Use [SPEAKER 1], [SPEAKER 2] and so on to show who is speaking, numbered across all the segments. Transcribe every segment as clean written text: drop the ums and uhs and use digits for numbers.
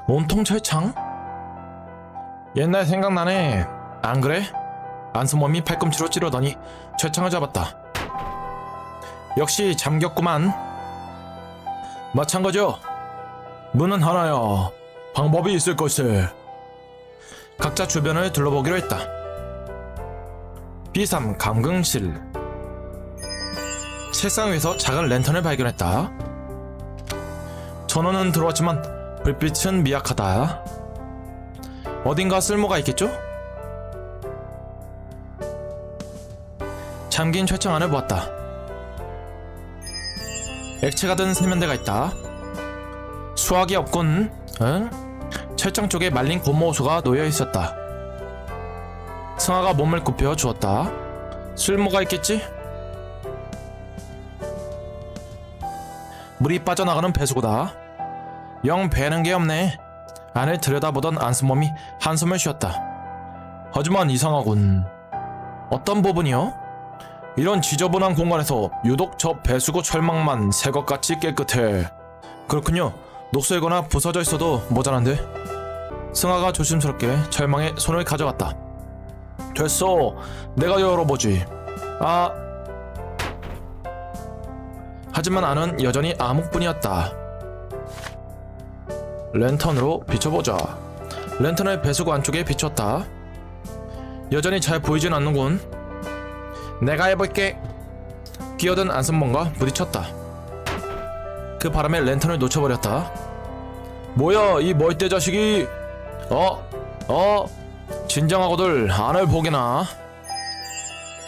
[SPEAKER 1] 온통 철창? 옛날 생각나네. 안 그래? 안수몸이 팔꿈치로 찌르더니 철창을 잡았다. 역시 잠겼구만. 마찬가지요. 문은 하나야. 방법이 있을 것을. 각자 주변을 둘러보기로 했다. B3 감금실. 책상 위에서 작은 랜턴을 발견했다. 전원은 들어왔지만 불빛은 미약하다. 어딘가 쓸모가 있겠죠? 잠긴 철창 안을 보았다. 액체가 든 세면대가 있다. 수학이 없군. 응? 철창 쪽에 말린 고무호수가 놓여 있었다. 승아가 몸을 굽혀 주었다. 쓸모가 있겠지? 물이 빠져나가는 배수구다. 영 배는 게 없네. 안을 들여다보던 안수몸이 한숨을 쉬었다. 하지만 이상하군. 어떤 부분이요? 이런 지저분한 공간에서 유독 저 배수구 철망만 새 것같이 깨끗해. 그렇군요. 녹슬거나 부서져 있어도 모자란데. 승아가 조심스럽게 철망에 손을 가져갔다. 됐어. 내가 열어보지. 하지만 안은 여전히 암흑뿐이었다. 랜턴으로 비춰보자. 랜턴을 배수구 안쪽에 비췄다. 여전히 잘 보이진 않는군. 내가 해볼게. 끼어든 안승범과 부딪혔다. 그 바람에 랜턴을 놓쳐버렸다. 뭐야 이 멀대 자식이. 진정하고들 안을 보게나.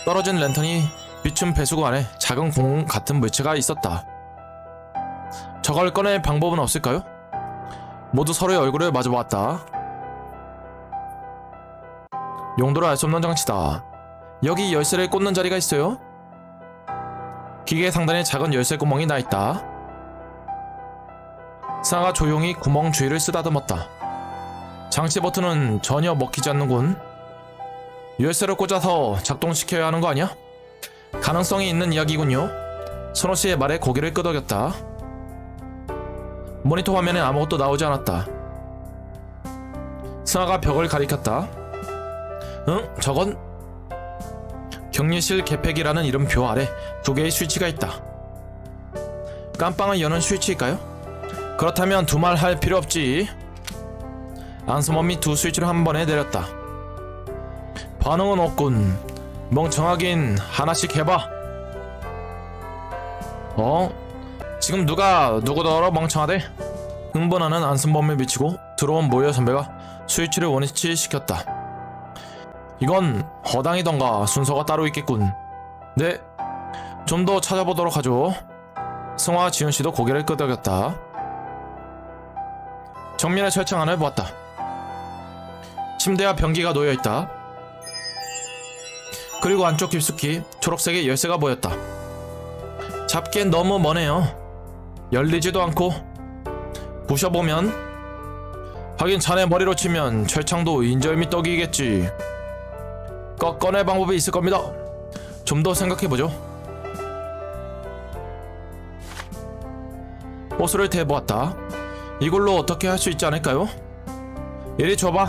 [SPEAKER 1] 떨어진 랜턴이 비춘 배수구 안에 작은 공 같은 물체가 있었다. 저걸 꺼낼 방법은 없을까요? 모두 서로의 얼굴을 마주보았다. 용도를 알 수 없는 장치다. 여기 열쇠를 꽂는 자리가 있어요? 기계 상단에 작은 열쇠 구멍이 나있다. 상아가 조용히 구멍 주위를 쓰다듬었다. 장치 버튼은 전혀 먹히지 않는군. 열쇠를 꽂아서 작동시켜야 하는 거 아니야? 가능성이 있는 이야기군요. 선호씨의 말에 고개를 끄덕였다. 모니터 화면에 아무것도 나오지 않았다. 승아가 벽을 가리켰다. 응? 저건? 격리실 개폐기라는 이름표 아래 2개의 스위치가 있다. 깜빵을 여는 스위치일까요? 그렇다면 두말할 필요 없지. 안수몸이 2 스위치를 한 번에 내렸다. 반응은 없군. 멍청하긴 하나씩 해봐. 지금 누가 누구더러 멍청하대? 흥분하는 안승범을 미치고 들어온 모여 선배가 스위치를 원위치시켰다. 이건 허당이던가 순서가 따로 있겠군. 네, 좀 더 찾아보도록 하죠. 승화와 지훈씨도 고개를 끄덕였다. 정면의 철창 안을 보았다. 침대와 변기가 놓여있다. 그리고 안쪽 깊숙이 초록색의 열쇠가 보였다. 잡기엔 너무 머네요. 열리지도 않고. 부셔보면? 하긴 자네 머리로 치면 철창도 인절미 떡이겠지. 꺼낼 방법이 있을 겁니다. 좀 더 생각해보죠. 호수를 대보았다. 이걸로 어떻게 할 수 있지 않을까요? 이리 줘봐.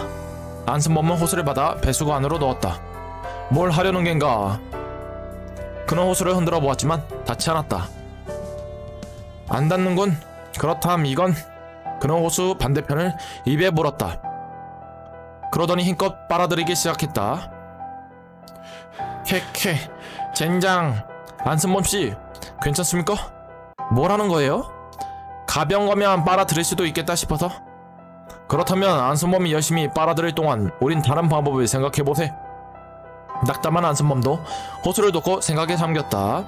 [SPEAKER 1] 안승범은 호수를 받아 배수구 안으로 넣었다. 뭘 하려는 겐가? 그는 호수를 흔들어 보았지만 닿지 않았다. 안 닿는군. 그렇담 이건. 그는 호수 반대편을 입에 물었다. 그러더니 힘껏 빨아들이기 시작했다. 캐캐 젠장. 안승범씨 괜찮습니까? 뭘 하는 거예요? 가벼운 거면 빨아들일 수도 있겠다 싶어서. 그렇다면 안승범이 열심히 빨아들일 동안 우린 다른 방법을 생각해보세. 낙담한 안승범도 호수를 놓고 생각에 잠겼다.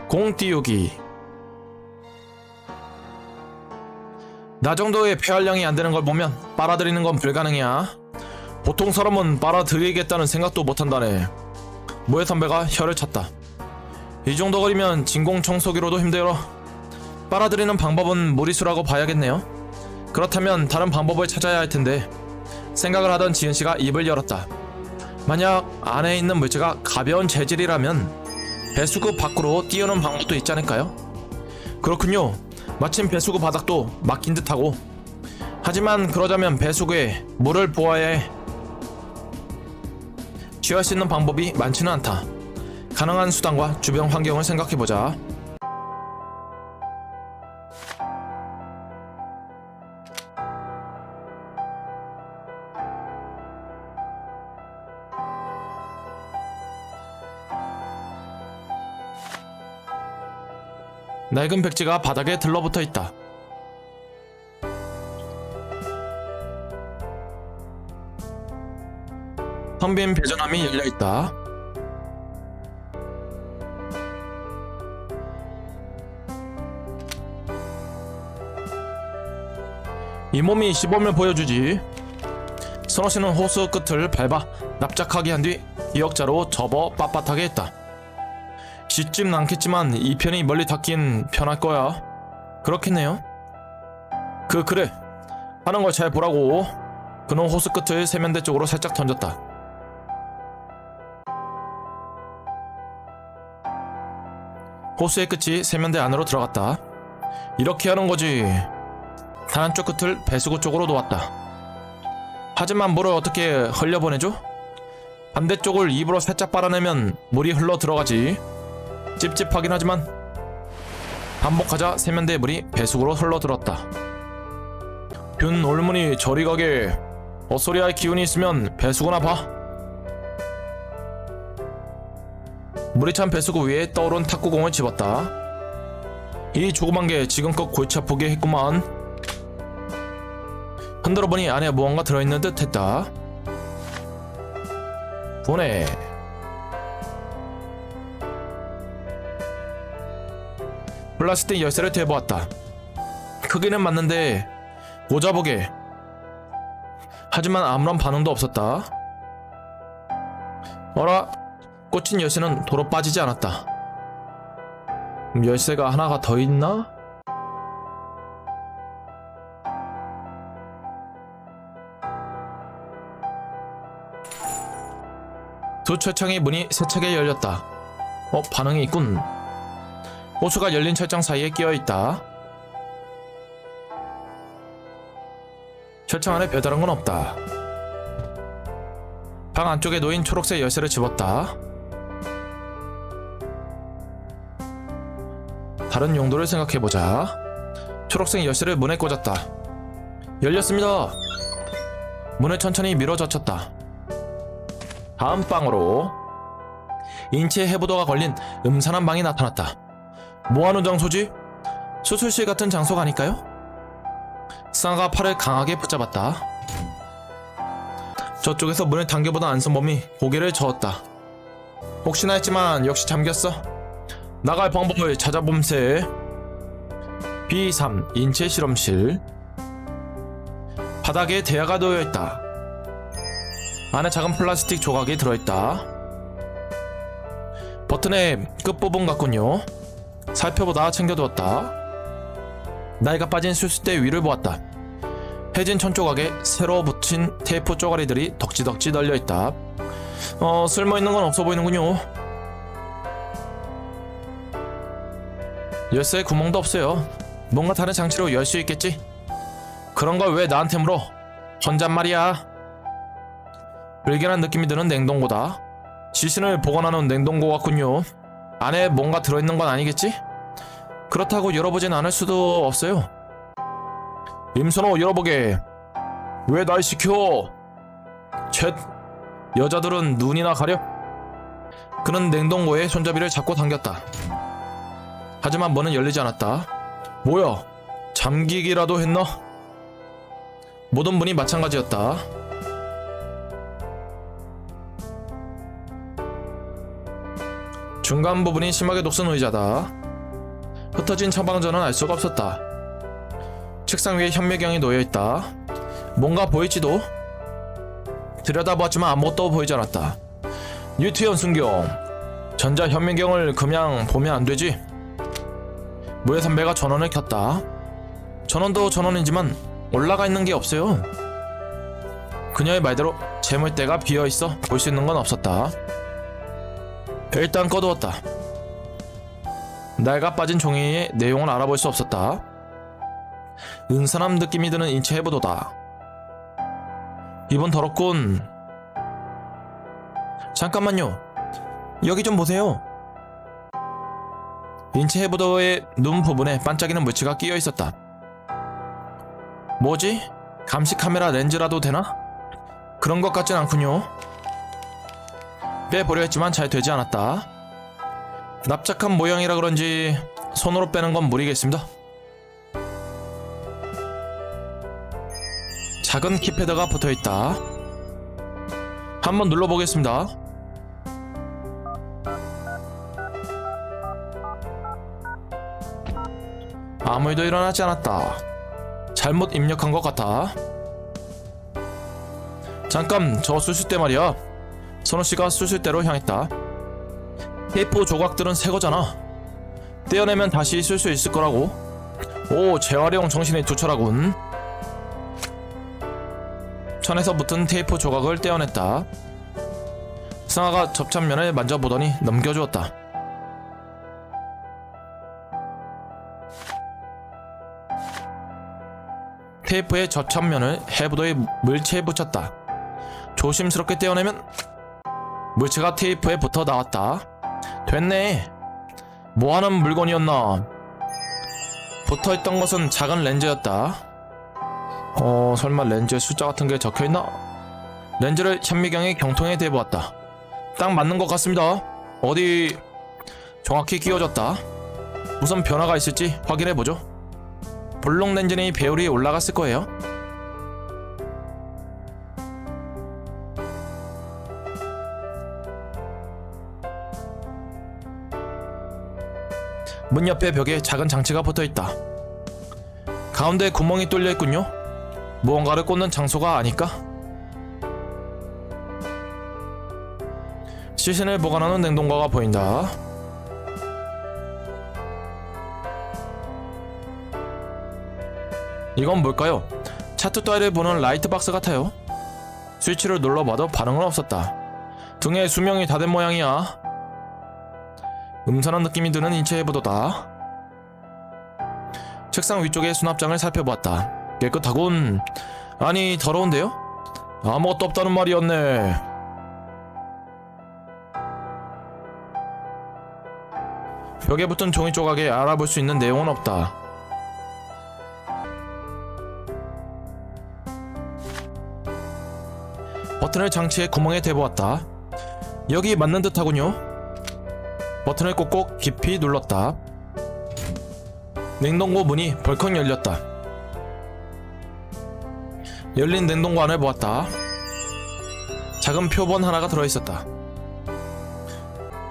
[SPEAKER 1] 공 띄우기. 나 정도의 폐활량이 안되는 걸 보면 빨아들이는 건 불가능이야. 보통 사람은 빨아들이겠다는 생각도 못한다네. 모에 선배가 혀를 찼다. 이 정도 거리면 진공청소기로도 힘들어. 빨아들이는 방법은 무리수라고 봐야겠네요. 그렇다면 다른 방법을 찾아야 할 텐데. 생각을 하던 지은씨가 입을 열었다. 만약 안에 있는 물체가 가벼운 재질이라면 배수구 밖으로 띄우는 방법도 있지 않을까요? 그렇군요. 마침 배수구 바닥도 막힌 듯하고. 하지만 그러자면 배수구에 물을 부어야 해. 취할 수 있는 방법이 많지는 않다. 가능한 수단과 주변 환경을 생각해보자. 낡은 백지가 바닥에 들러붙어 있다. 텅빈 배전함이 열려 있다. 이 몸이 시범을 보여주지. 선호 씨는 호수 끝을 밟아 납작하게 한 뒤 기역자로 접어 빳빳하게 했다. 짖진 않겠지만 이 편이 멀리 닿긴 편할 거야. 그렇겠네요. 그래. 하는 걸 잘 보라고. 그는 호수 끝을 세면대 쪽으로 살짝 던졌다. 호수의 끝이 세면대 안으로 들어갔다. 이렇게 하는 거지. 단 한쪽 끝을 배수구 쪽으로 놓았다. 하지만 물을 어떻게 흘려보내죠? 반대쪽을 입으로 살짝 빨아내면 물이 흘러 들어가지. 찝찝하긴 하지만. 반복하자 세면대의 물이 배수구로 흘러들었다. 균 올무니 저리 가게. 헛소리할 기운이 있으면 배수구나 봐. 물이 찬 배수구 위에 떠오른 탁구공을 집었다. 이 조그만 게 지금껏 골치 아프게 했구만. 흔들어보니 안에 무언가 들어있는 듯 했다. 보내. 플라스틱 열쇠를 대보았다. 크기는 맞는데 오자보게. 하지만 아무런 반응도 없었다. 어라? 꽂힌 열쇠는 도로 빠지지 않았다. 열쇠가 하나가 더 있나? 두 철창의 문이 세차게 열렸다. 반응이 있군. 호수가 열린 철창 사이에 끼어있다. 철창 안에 별다른 건 없다. 방 안쪽에 놓인 초록색 열쇠를 집었다. 다른 용도를 생각해보자. 초록색 열쇠를 문에 꽂았다. 열렸습니다. 문을 천천히 밀어 젖혔다. 다음 방으로. 인체에 해부도가 걸린 음산한 방이 나타났다. 뭐하는 장소지? 수술실 같은 장소가 아닐까요? 상아가 팔을 강하게 붙잡았다. 저쪽에서 문을 당겨보던 안선범이 고개를 저었다. 혹시나 했지만 역시 잠겼어. 나갈 방법을 찾아봄세. B3 인체 실험실. 바닥에 대야가 놓여있다. 안에 작은 플라스틱 조각이 들어있다. 버튼의 끝부분 같군요. 살펴보다 챙겨두었다. 나이가 빠진 수술대 위를 보았다. 해진 천 조각에 새로 붙인 테이프 쪼가리들이 덕지덕지 널려있다. 쓸모있는 건 없어 보이는군요. 열쇠에 구멍도 없어요. 뭔가 다른 장치로 열 수 있겠지? 그런 걸 왜 나한테 물어? 혼잣말이야. 불길한 느낌이 드는 냉동고다. 지신을 보관하는 냉동고 같군요. 안에 뭔가 들어있는 건 아니겠지? 그렇다고 열어보진 않을 수도 없어요. 임선호 열어보게. 왜 날 시켜? 쳇. 여자들은 눈이나 가려? 그는 냉동고에 손잡이를 잡고 당겼다. 하지만 문은 열리지 않았다. 뭐야? 잠기기라도 했나? 모든 문이 마찬가지였다. 중간 부분이 심하게 녹슨 의자다. 흩어진 처방전은 알 수가 없었다. 책상 위에 현미경이 놓여있다. 뭔가 보일지도? 들여다보았지만 아무것도 보이지 않았다. 뉴트온 순경. 전자 현미경을 그냥 보면 안 되지? 무예 선배가 전원을 켰다. 전원도 전원이지만 올라가 있는 게 없어요. 그녀의 말대로 재물대가 비어있어 볼 수 있는 건 없었다. 일단 꺼두었다. 낡아 빠진 종이의 내용을 알아볼 수 없었다. 은사남 느낌이 드는 인체 해부도다. 이번 더럽군. 잠깐만요. 여기 좀 보세요. 인체 해부도의 눈 부분에 반짝이는 물체가 끼어 있었다. 뭐지? 감시 카메라 렌즈라도 되나? 그런 것 같진 않군요. 빼보려 했지만 잘 되지 않았다. 납작한 모양이라 그런지 손으로 빼는 건 무리겠습니다. 작은 키패드가 붙어있다. 한번 눌러보겠습니다. 아무 일도 일어나지 않았다. 잘못 입력한 것 같아. 잠깐, 저 수술대 말이야. 선우씨가 수술대로 향했다. 테이프 조각들은 새거잖아. 떼어내면 다시 쓸 수 있을 거라고. 오, 재활용 정신이 투철하군. 천에서 붙은 테이프 조각을 떼어냈다. 승아가 접착면을 만져보더니 넘겨주었다. 테이프의 접착면을 해부도의 물체에 붙였다. 조심스럽게 떼어내면 물체가 테이프에 붙어 나왔다. 됐네. 뭐하는 물건이었나. 붙어있던 것은 작은 렌즈였다. 설마 렌즈에 숫자 같은 게 적혀있나? 렌즈를 현미경의 경통에 대보았다. 딱 맞는 것 같습니다. 어디 정확히 끼워졌다. 무슨 변화가 있을지 확인해보죠. 볼록 렌즈는 배율이 올라갔을 거예요. 문 옆에 벽에 작은 장치가 붙어있다. 가운데 구멍이 뚫려있군요. 무언가를 꽂는 장소가 아닐까? 시신을 보관하는 냉동고가 보인다. 이건 뭘까요? 차트 따위를 보는 라이트 박스 같아요. 스위치를 눌러봐도 반응은 없었다. 등에 수명이 다 된 모양이야. 음산한 느낌이 드는 인체 해부도다. 책상 위쪽의 수납장을 살펴보았다. 깨끗하군. 아니, 더러운데요? 아무것도 없다는 말이었네. 벽에 붙은 종이 조각에 알아볼 수 있는 내용은 없다. 버튼을 장치의 구멍에 대보았다. 여기 맞는 듯하군요. 버튼을 꼭꼭 깊이 눌렀다. 냉동고 문이 벌컥 열렸다. 열린 냉동고 안을 보았다. 작은 표본 하나가 들어있었다.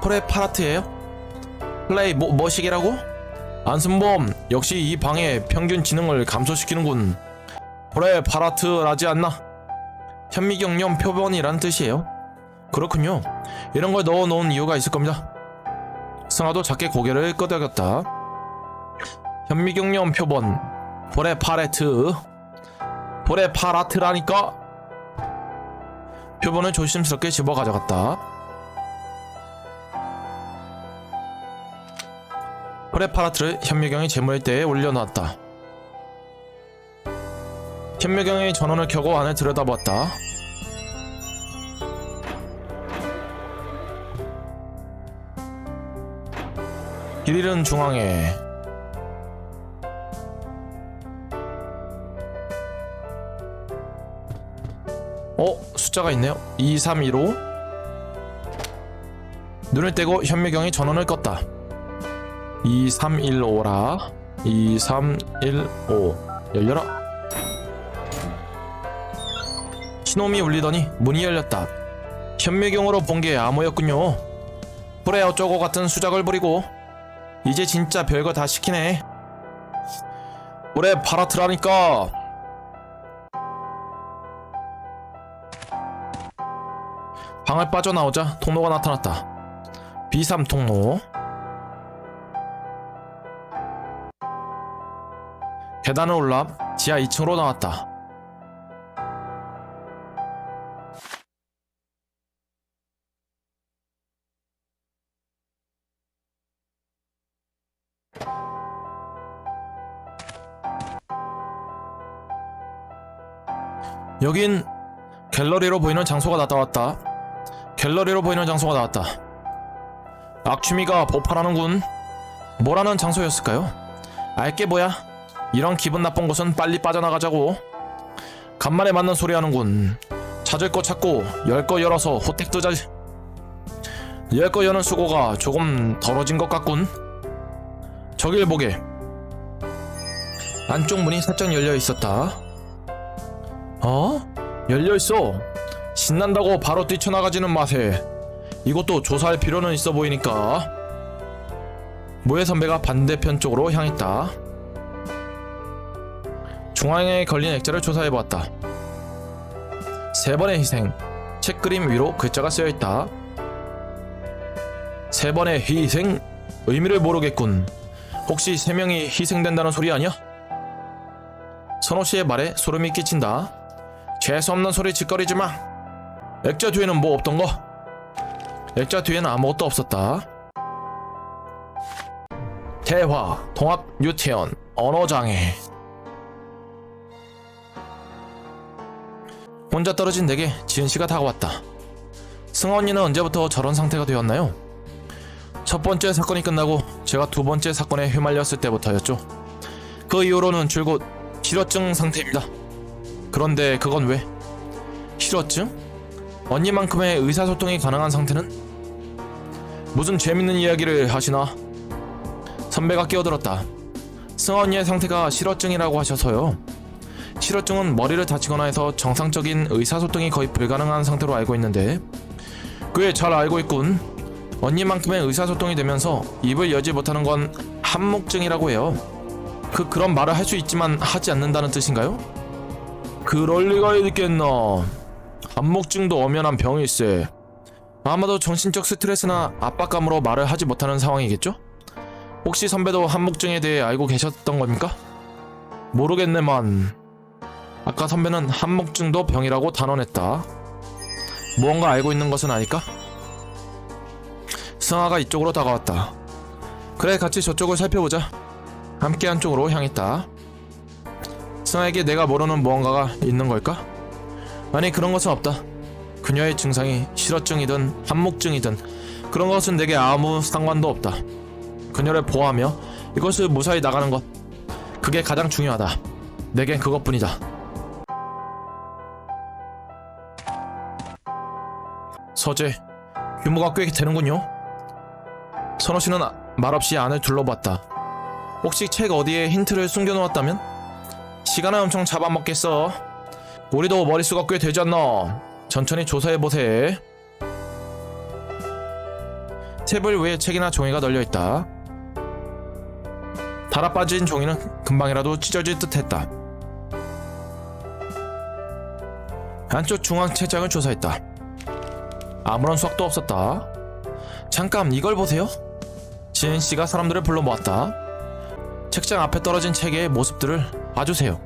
[SPEAKER 1] 프레파라트예요? 플레이 뭐시기라고? 안승범, 역시 이 방의 평균 지능을 감소시키는군. 프레파라트라지 않나? 현미경용 표본이란 뜻이에요. 그렇군요. 이런 걸 넣어놓은 이유가 있을 겁니다. 승아도 작게 고개를 끄덕였다. 현미경용 표본, 보레파라트라니까. 표본을 조심스럽게 집어 가져갔다. 보레파라트를 현미경의 재물대에 올려놓았다. 현미경의 전원을 켜고 안을 들여다보았다. 길 잃은 중앙에 숫자가 있네요. 2315. 눈을 떼고 현미경이 전원을 껐다. 2315라. 2315. 열려라. 신호음이 울리더니 문이 열렸다. 현미경으로 본 게 암호였군요. 그래, 어쩌고 같은 수작을 부리고 이제 진짜 별거 다 시키네. 그래, 파라트라니까. 방을 빠져나오자 통로가 나타났다. B3 통로. 계단을 올라 지하 2층으로 나왔다. 여긴 갤러리로 보이는 장소가 나타났다. 갤러리로 보이는 장소가 나왔다. 악취미가 폭발하는군. 뭐라는 장소였을까요? 알게 뭐야. 이런 기분 나쁜 곳은 빨리 빠져나가자고. 간만에 맞는 소리 하는군. 찾을 거 찾고 열 거 열어서 호택 뜨자. 열 거 여는 수고가 조금 덜어진 것 같군. 저길 보게. 안쪽 문이 살짝 열려 있었다. 열려 있어. 신난다고 바로 뛰쳐나가지는 마세. 이것도 조사할 필요는 있어 보이니까. 모에 선배가 반대편 쪽으로 향했다. 중앙에 걸린 액자를 조사해보았다. 3번의 희생. 책 그림 위로 글자가 쓰여있다. 3번의 희생? 의미를 모르겠군. 혹시 3명이 희생된다는 소리 아니야? 선호씨의 말에 소름이 끼친다. 재수없는 소리 짓거리지마. 액자 뒤에는 뭐 없던가? 액자 뒤에는 아무것도 없었다. 대화, 통합, 유태원, 언어장애. 혼자 떨어진 내게 지은씨가 다가왔다. 승아 언니는 언제부터 저런 상태가 되었나요? 첫 번째 사건이 끝나고 제가 두 번째 사건에 휘말렸을 때부터였죠. 그 이후로는 줄곧 실어증 상태입니다. 그런데 그건 왜? 실어증? 언니만큼의 의사소통이 가능한 상태는? 무슨 재밌는 이야기를 하시나? 선배가 끼어들었다. 승아 언니의 상태가 실어증이라고 하셔서요. 실어증은 머리를 다치거나 해서 정상적인 의사소통이 거의 불가능한 상태로 알고 있는데 꽤 잘 알고 있군. 언니만큼의 의사소통이 되면서 입을 열지 못하는 건 한묵증이라고 해요. 그런 말을 할 수 있지만 하지 않는다는 뜻인가요? 그럴 리가 있겠나. 한묵증도 엄연한 병일세. 아마도 정신적 스트레스나 압박감으로 말을 하지 못하는 상황이겠죠? 혹시 선배도 한묵증에 대해 알고 계셨던 겁니까? 모르겠네만. 아까 선배는 한묵증도 병이라고 단언했다. 무언가 알고 있는 것은 아닐까? 승아가 이쪽으로 다가왔다. 그래, 같이 저쪽을 살펴보자. 함께 한쪽으로 향했다. 승아에게 내가 모르는 무언가가 있는 걸까? 아니, 그런 것은 없다. 그녀의 증상이 실어증이든 한묵증이든 그런 것은 내게 아무 상관도 없다. 그녀를 보호하며 이것을 무사히 나가는 것, 그게 가장 중요하다. 내겐 그것뿐이다. 서재, 규모가 꽤 되는군요. 선호씨는 말없이 안을 둘러봤다. 혹시 책 어디에 힌트를 숨겨놓았다면? 시간을 엄청 잡아먹겠어. 우리도 머릿수가 꽤 되지 않나. 천천히 조사해보세. 테이블 위에 책이나 종이가 널려있다. 달아빠진 종이는 금방이라도 찢어질 듯했다. 안쪽 중앙 책장을 조사했다. 아무런 수확도 없었다. 잠깐, 이걸 보세요. 지은씨가 사람들을 불러 모았다. 책장 앞에 떨어진 책의 모습들을 봐주세요.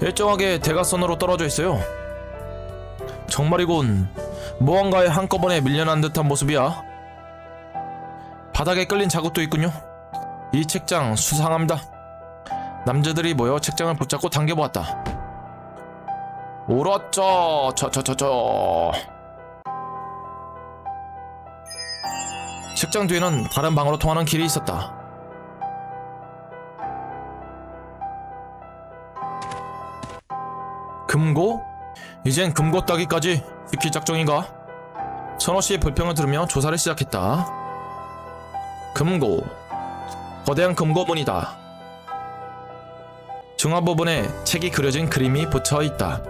[SPEAKER 1] 일정하게 대각선으로 떨어져 있어요. 정말이군. 무언가에 한꺼번에 밀려난 듯한 모습이야. 바닥에 끌린 자국도 있군요. 이 책장 수상합니다. 남자들이 모여 책장을 붙잡고 당겨보았다. 울었죠. 책장 뒤에는 다른 방으로 통하는 길이 있었다. 금고? 이젠 금고 따기까지 지킬 작정인가? 선호씨의 불평을 들으며 조사를 시작했다. 금고. 거대한 금고문이다. 중앙 부분에 책이 그려진 그림이 붙어있다.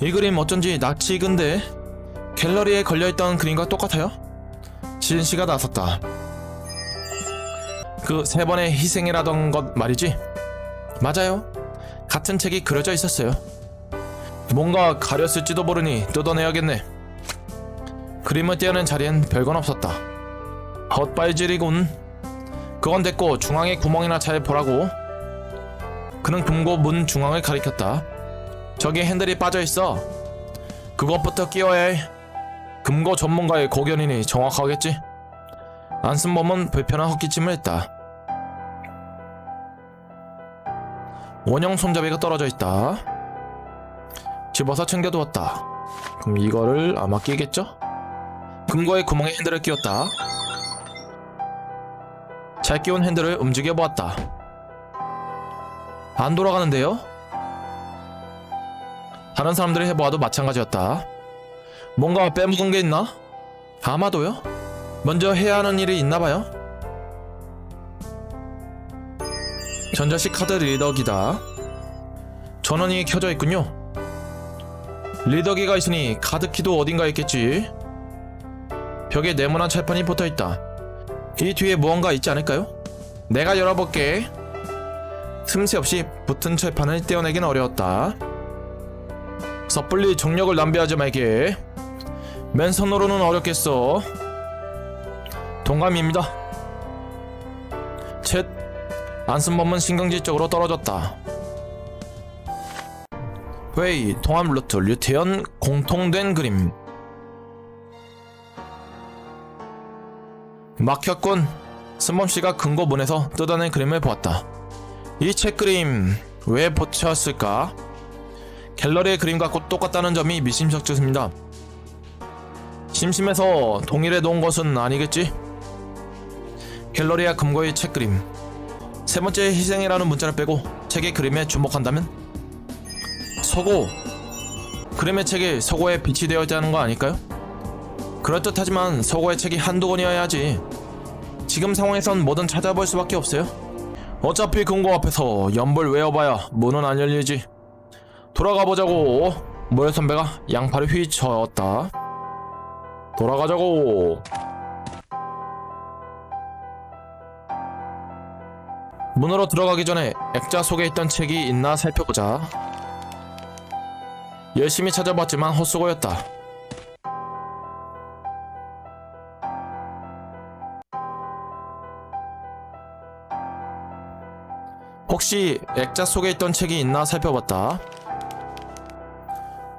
[SPEAKER 1] 이 그림 어쩐지 낯이 익은데 갤러리에 걸려있던 그림과 똑같아요? 지은씨가 나섰다. 그 3번의 희생이라던 것 말이지? 맞아요. 같은 책이 그려져 있었어요. 뭔가 가렸을지도 모르니 뜯어내야겠네. 그림을 떼어낸 자리엔 별건 없었다. 헛발질이군. 그건 됐고 중앙에 구멍이나 잘 보라고. 그는 금고 문 중앙을 가리켰다. 저기 핸들이 빠져있어. 그것부터 끼워야 해. 금고 전문가의 고견이니 정확하겠지? 안승범은 불편한 헛기침을 했다. 원형 손잡이가 떨어져 있다. 집어서 챙겨두었다. 그럼 이거를 아마 끼겠죠? 금고의 구멍에 핸들을 끼웠다. 잘 끼운 핸들을 움직여 보았다. 안 돌아가는데요? 다른 사람들이 해보아도 마찬가지였다. 뭔가 빼먹은 게 있나? 아마도요? 먼저 해야 하는 일이 있나봐요? 전자식 카드 리더기다. 전원이 켜져 있군요. 리더기가 있으니 카드키도 어딘가 있겠지. 벽에 네모난 찰판이 붙어있다. 이 뒤에 무언가 있지 않을까요? 내가 열어볼게. 틈새 없이 붙은 찰판을 떼어내긴 어려웠다. 섣불리 정력을 낭비하지 말게. 맨손으로는 어렵겠어. 동감입니다. 쳇. 안쓴범은 신경질적으로 떨어졌다. 회의, 통합 루트, 류태현, 공통된 그림. 막혔군. 쓴범씨가 금고 문에서 뜯어낸 그림을 보았다. 이 책 그림 왜 붙였을까? 갤러리의 그림과 똑같다는 점이 미심쩍습니다. 심심해서 동일해 놓은 것은 아니겠지? 갤러리아 금고의 책 그림. 세 번째 희생이라는 문자를 빼고 책의 그림에 주목한다면? 서고. 그림의 책이 서고에 빛이 되어 있다는 거 아닐까요? 그럴듯하지만 서고의 책이 한두 권이어야 하지. 지금 상황에선 뭐든 찾아볼 수밖에 없어요. 어차피 금고 앞에서 연불 외워봐야 문은 안 열리지. 돌아가보자고. 모래 선배가 양팔을 휘저었다. 돌아가자고. 문으로 들어가기 전에 액자 속에 있던 책이 있나 살펴보자. 열심히 찾아봤지만 헛수고였다. 혹시 액자 속에 있던 책이 있나 살펴봤다.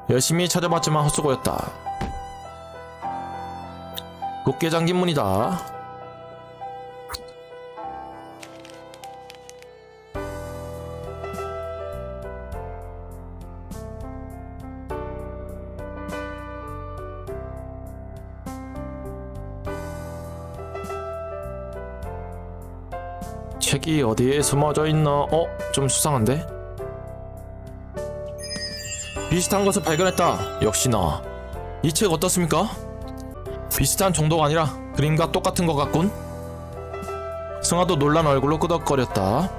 [SPEAKER 1] 열심히 찾아봤지만 헛수고였다. 굳게 잠긴 문이다. 책이 어디에 숨어져 있나? 좀 수상한데? 비슷한 것을 발견했다. 역시나. 이 책 어떻습니까? 비슷한 정도가 아니라 그림과 똑같은 것 같군. 승아도 놀란 얼굴로 끄덕거렸다.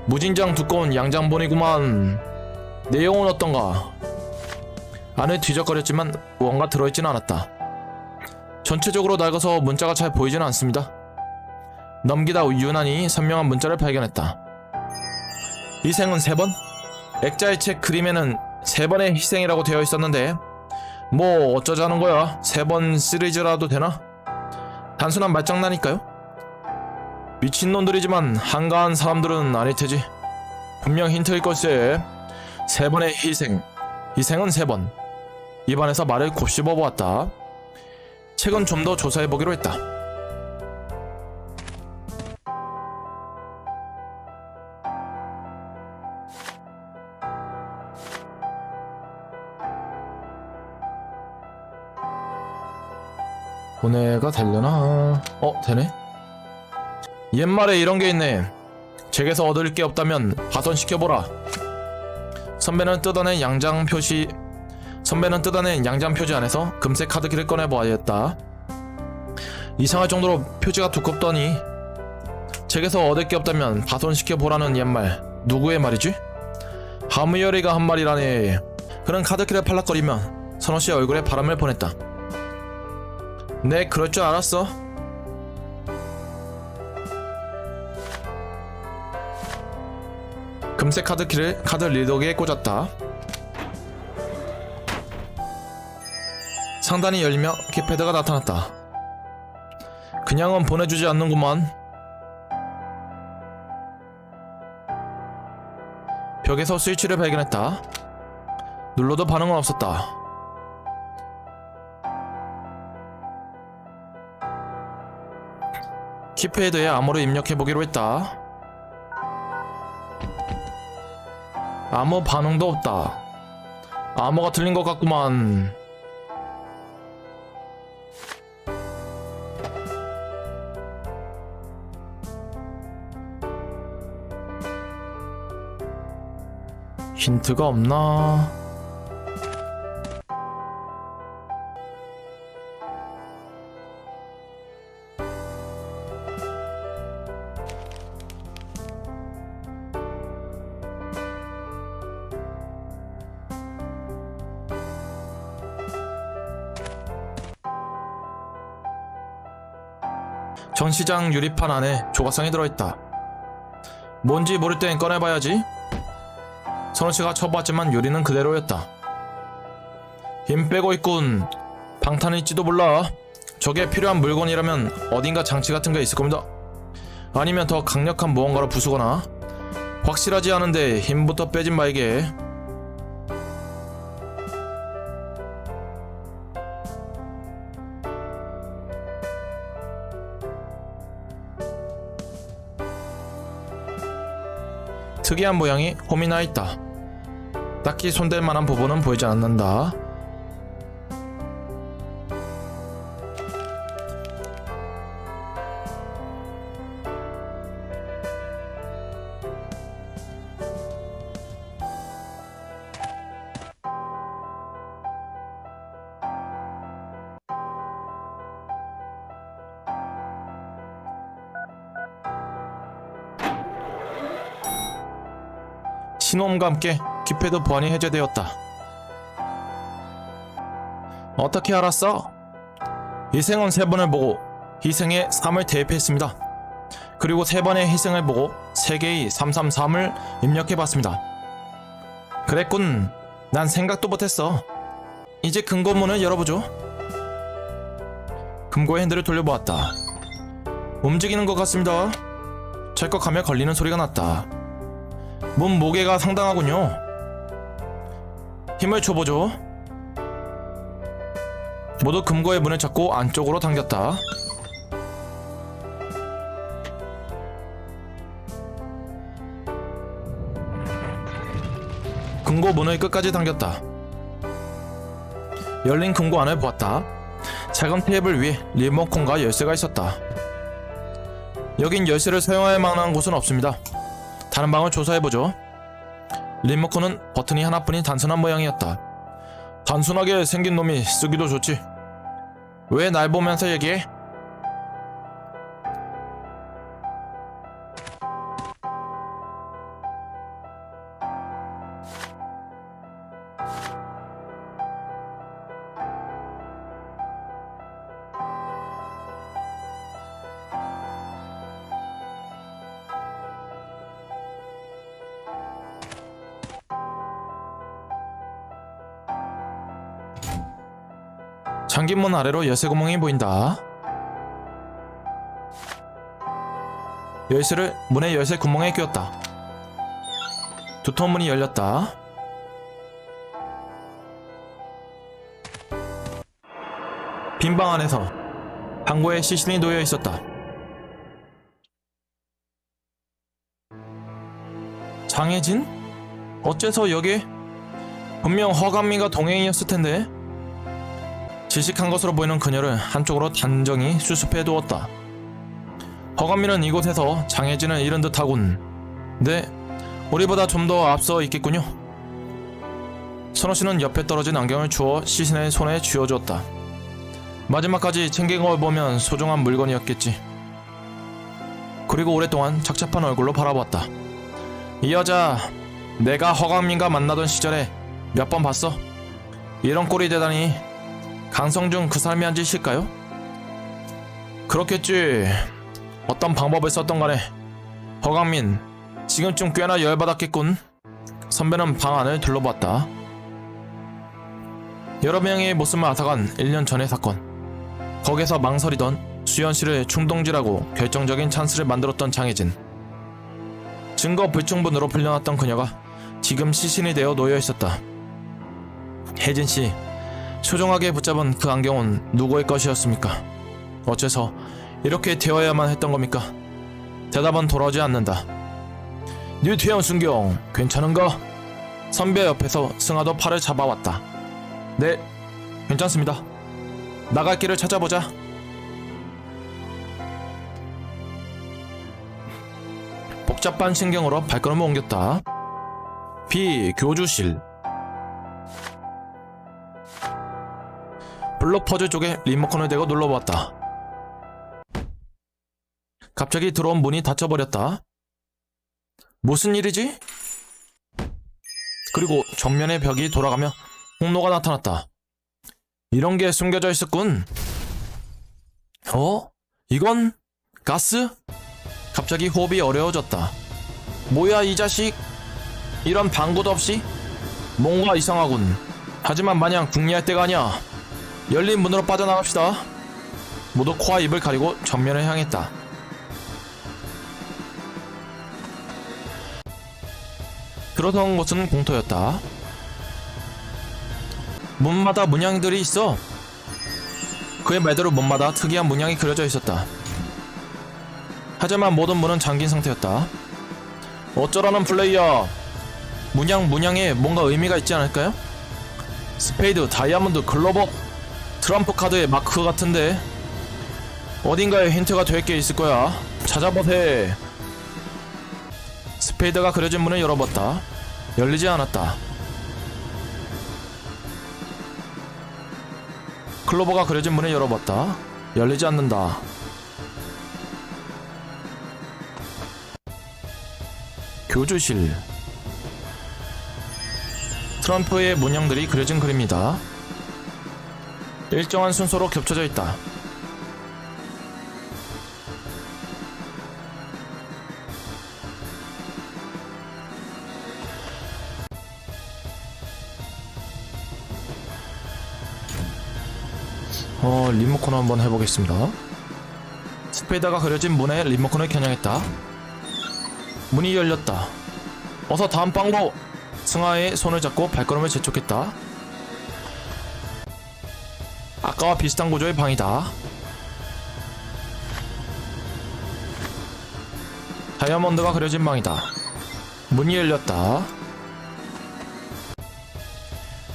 [SPEAKER 1] 무진장 두꺼운 양장본이구만. 내용은 어떤가? 안을 뒤적거렸지만 무언가 들어있지는 않았다. 전체적으로 낡아서 문자가 잘 보이지는 않습니다. 넘기다 유난히 선명한 문자를 발견했다. 희생은 3번? 액자의 책 그림에는 3번의 희생이라고 되어 있었는데 뭐 어쩌자는 거야. 3번 시리즈라도 되나? 단순한 말장난일까요? 미친놈들이지만 한가한 사람들은 아닐 테지. 분명 힌트일 걸세. 3번의 희생. 희생은 3번. 입안에서 말을 곱씹어 보았다. 책은 좀 더 조사해보기로 했다. 보내가 되려나? 되네? 옛말에 이런 게 있네. 책에서 얻을 게 없다면 파손시켜보라. 선배는 뜯어낸 양장 표지 안에서 금색 카드키를 꺼내보아야겠다. 이상할 정도로 표지가 두껍더니. 책에서 얻을 게 없다면 파손시켜보라는 옛말 누구의 말이지? 하무열이가 한 말이라니. 그는 카드키를 팔락거리며 선호씨의 얼굴에 바람을 보냈다. 네, 그럴 줄 알았어. 금색 카드키를 카드 리더기에 꽂았다. 상단이 열리며 키패드가 나타났다. 그냥은 보내주지 않는구만. 벽에서 스위치를 발견했다. 눌러도 반응은 없었다. 키패드에 암호를 입력해보기로 했다. 아무 반응도 없다. 암호가 틀린 것 같구만. 힌트가 없나? 전시장 유리판 안에 조각상이 들어있다. 뭔지 모를 땐 꺼내봐야지. 선호씨가 쳐봤지만 유리는 그대로였다. 힘 빼고 있군. 방탄일지도 몰라. 저게 필요한 물건이라면 어딘가 장치 같은 게 있을 겁니다. 아니면 더 강력한 무언가로 부수거나. 확실하지 않은데 힘부터 빼진 말게. 특이한 모양이 홈이 나 있다. 딱히 손댈 만한 부분은 보이지 않는다. 신호음과 함께 기패드 보안이 해제되었다. 어떻게 알았어? 희생은 3번을 보고 희생의 3을 대입했습니다. 그리고 3번의 희생을 보고 3개의 333을 입력해봤습니다. 그랬군. 난 생각도 못했어. 이제 금고문을 열어보죠. 금고의 핸들을 돌려보았다. 움직이는 것 같습니다. 찰컥하며 걸리는 소리가 났다. 문 무게가 상당하군요. 힘을 줘보죠. 모두 금고의 문을 잡고 안쪽으로 당겼다. 금고 문을 끝까지 당겼다. 열린 금고 안을 보았다. 작은 테이블 위에 리모컨과 열쇠가 있었다. 여긴 열쇠를 사용할 만한 곳은 없습니다. 다른 방을 조사해보죠. 리모컨은 버튼이 하나뿐인 단순한 모양이었다. 단순하게 생긴 놈이 쓰기도 좋지. 왜 날 보면서 얘기해? 잠긴 문 아래로 열쇠 구멍이 보인다. 열쇠를 문의 열쇠 구멍에 끼웠다. 두터운 문이 열렸다. 빈 방 안에서 방구에 시신이 놓여 있었다. 장혜진? 어째서 여기에? 분명 허감미가 동행이었을 텐데. 질식한 것으로 보이는 그녀를 한쪽으로 단정히 수습해 두었다. 허감미는 이곳에서 장혜진을 잃은 듯하군. 네, 우리보다 좀 더 앞서 있겠군요. 선호씨는 옆에 떨어진 안경을 주워 시신의 손에 쥐어주었다. 마지막까지 챙긴 걸 보면 소중한 물건이었겠지. 그리고 오랫동안 착잡한 얼굴로 바라보았다. 이 여자, 내가 허감민과 만나던 시절에 몇 번 봤어. 이런 꼴이 되다니. 강성중 그 사람이 한 짓일까요? 그렇겠지. 어떤 방법을 썼던 간에. 허강민, 지금쯤 꽤나 열받았겠군. 선배는 방 안을 둘러봤다. 여러 명의 모습을 앗아간 1년 전의 사건. 거기서 망설이던 수연씨를 충동질하고 결정적인 찬스를 만들었던 장혜진. 증거 불충분으로 풀려났던 그녀가 지금 시신이 되어 놓여있었다. 혜진씨, 소중하게 붙잡은 그 안경은 누구의 것이었습니까? 어째서 이렇게 되어야만 했던 겁니까? 대답은 돌아오지 않는다. 뉴태형 순경, 괜찮은가? 선배 옆에서 승아도 팔을 잡아왔다. 네, 괜찮습니다. 나갈 길을 찾아보자. 복잡한 신경으로 발걸음을 옮겼다. 교주실. 블록 퍼즐 쪽에 리모컨을 대고 눌러보았다. 갑자기 들어온 문이 닫혀버렸다. 무슨 일이지? 그리고 전면의 벽이 돌아가며 홍로가 나타났다. 이런 게 숨겨져 있었군. 이건 가스? 갑자기 호흡이 어려워졌다. 뭐야 이 자식? 이런 방구도 없이? 뭔가 이상하군. 하지만 마냥 궁리할 때가 아니야. 열린 문으로 빠져나갑시다. 모두 코와 입을 가리고 전면을 향했다. 들어선 곳은 공터였다. 문마다 문양들이 있어. 그의 말대로 문마다 특이한 문양이 그려져 있었다. 하지만 모든 문은 잠긴 상태였다. 어쩌라는 플레이야. 문양에 뭔가 의미가 있지 않을까요? 스페이드, 다이아몬드, 글로버, 트럼프 카드의 마크 같은데 어딘가에 힌트가 될 게 있을 거야. 찾아보세. 스페이드가 그려진 문을 열어봤다. 열리지 않았다. 클로버가 그려진 문을 열어봤다. 열리지 않는다. 교주실. 트럼프의 문양들이 그려진 그림이다. 일정한 순서로 겹쳐져 있다. 리모컨 한번 해보겠습니다. 스페이드가 그려진 문에 리모컨을 겨냥했다. 문이 열렸다. 어서 다음 방으로! 승아의 손을 잡고 발걸음을 재촉했다. 아까와 비슷한 구조의 방이다. 다이아몬드가 그려진 방이다. 문이 열렸다.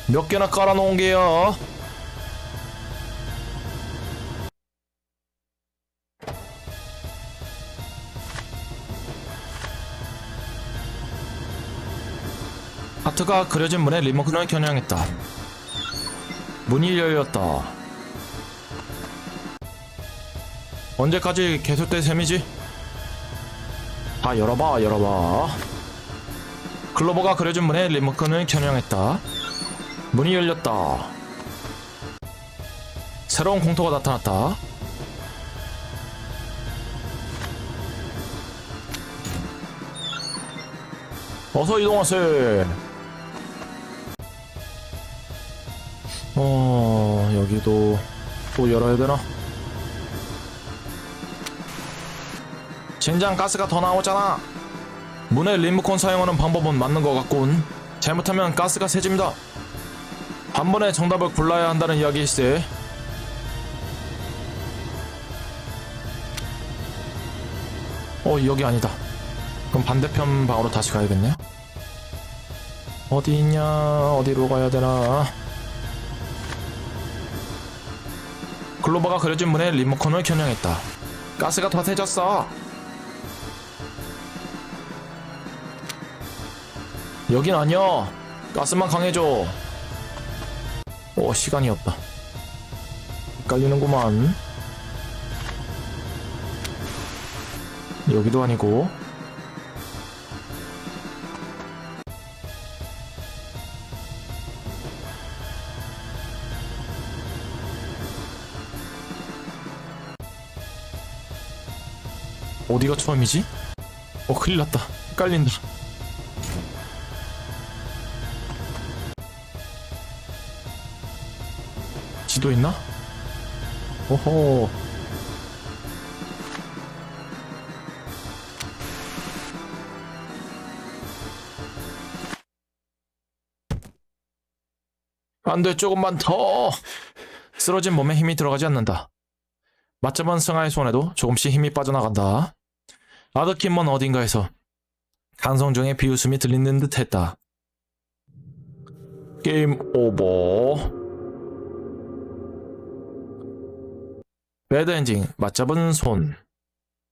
[SPEAKER 1] 몇 개나 깔아놓은 게요? 하트가 그려진 문에 리모컨을 겨냥했다. 문이 열렸다. 언제까지 계속될 셈이지? 다 열어봐. 클로버가 그려진 문에 리모컨을 겨냥했다. 문이 열렸다. 새로운 공터가 나타났다. 어서 이동하세. 여기도 또 열어야 되나? 진작 가스가 더 나오잖아. 문에 리모컨 사용하는 방법은 맞는 것 같군. 잘못하면 가스가 새집니다. 한 번에 정답을 골라야 한다는 이야기일세. 여기 아니다. 그럼 반대편 방으로 다시 가야겠네요. 어디 있냐? 어디로 가야 되나? 글로버가 그려진 문에 리모컨을 겨냥했다. 가스가 더 새졌어. 여긴 아니야. 가스만 강해져. 시간이 없다. 헷갈리는구만. 여기도 아니고. 어디가 처음이지? 큰일났다. 헷갈린다. 지도 있나? 오호. 안돼, 조금만 더. 쓰러진 몸에 힘이 들어가지 않는다. 맞잡은 승아의 손에도 조금씩 힘이 빠져나간다. 아드킨먼 어딘가에서 강성 중의 비웃음이 들리는 듯 했다. 게임 오버. 배드 엔딩, 맞잡은 손.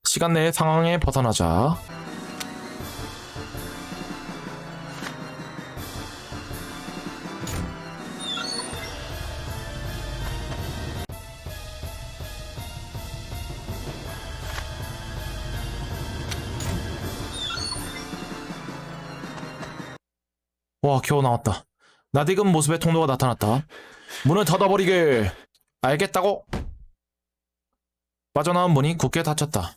[SPEAKER 1] 시간 내에 상황에 벗어나자. 와, 겨우 나왔다. 낯익은 모습의 통로가 나타났다. 문을 닫아버리게. 알겠다고? 빠져나온 문이 굳게 닫혔다.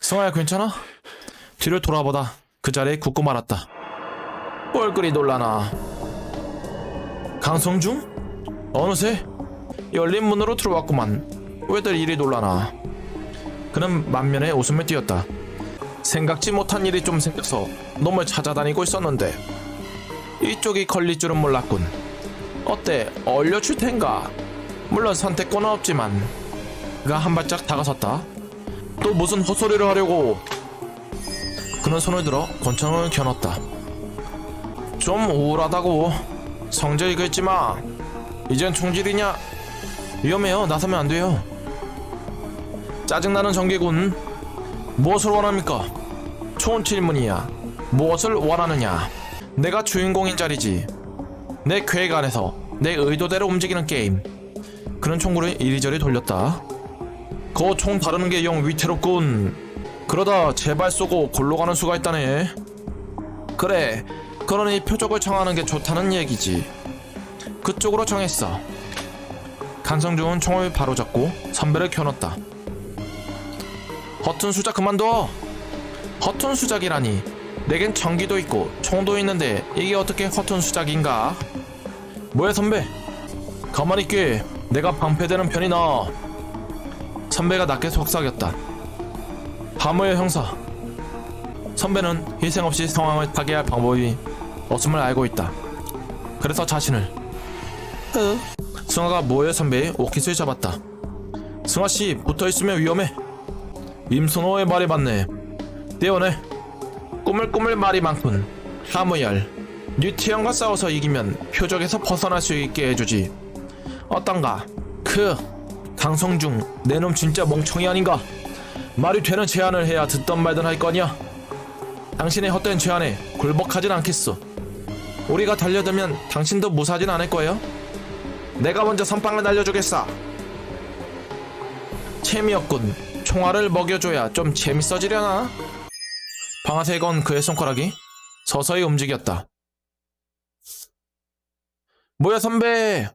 [SPEAKER 1] 승아야, 괜찮아? 뒤를 돌아보다 그 자리에 굳고 말았다. 뭘 그리 놀라나. 강성중? 어느새 열린 문으로 들어왔구만. 왜들 이리 놀라나. 그는 만면에 웃음을 띄었다. 생각지 못한 일이 좀 생겨서 놈을 찾아다니고 있었는데 이쪽이 걸릴 줄은 몰랐군. 어때? 얼려줄 텐가? 물론 선택권은 없지만. 그가 한 발짝 다가섰다. 또 무슨 헛소리를 하려고. 그는 손을 들어 권총을 겨눴다. 좀 우울하다고. 성질 긁지마. 이젠 총질이냐? 위험해요. 나서면 안 돼요. 짜증나는 전개군. 무엇을 원합니까? 좋은 질문이야. 무엇을 원하느냐? 내가 주인공인 자리지. 내 계획 안에서 내 의도대로 움직이는 게임. 그는 총구를 이리저리 돌렸다. 그 총 다루는 게 영 위태롭군. 그러다 제발 쏘고 골로 가는 수가 있다네. 그래, 그러니 표적을 정하는 게 좋다는 얘기지. 그쪽으로 정했어. 강성중은 총을 바로잡고 선배를 겨눴다. 허튼 수작 그만둬. 허튼 수작이라니. 내겐 전기도 있고 총도 있는데 이게 어떻게 허튼 수작인가? 뭐야 선배? 가만히 있게. 내가 방패되는 편이 나. 선배가 낮게 속삭였다. 하무의 형사. 선배는 희생 없이 상황을 타개할 방법이 없음을 알고 있다. 그래서 자신을 승아가 모의 선배의 오킷을 잡았다. 승아씨, 붙어있으면 위험해. 임선호의 말이 맞네. 떼어내. 꾸물꾸물 말이 많군. 하무열, 뉴티언과 싸워서 이기면 표적에서 벗어날 수 있게 해주지. 어떤가? 강성중, 내 놈 진짜 멍청이 아닌가? 말이 되는 제안을 해야 듣던 말든 할 거냐? 당신의 헛된 제안에 굴복하진 않겠어. 우리가 달려들면 당신도 무사하진 않을 거예요? 내가 먼저 선빵을 날려주겠어. 재미없군. 총알을 먹여줘야 좀 재밌어지려나? 방아쇠에 건 그의 손가락이 서서히 움직였다. 뭐야 선배!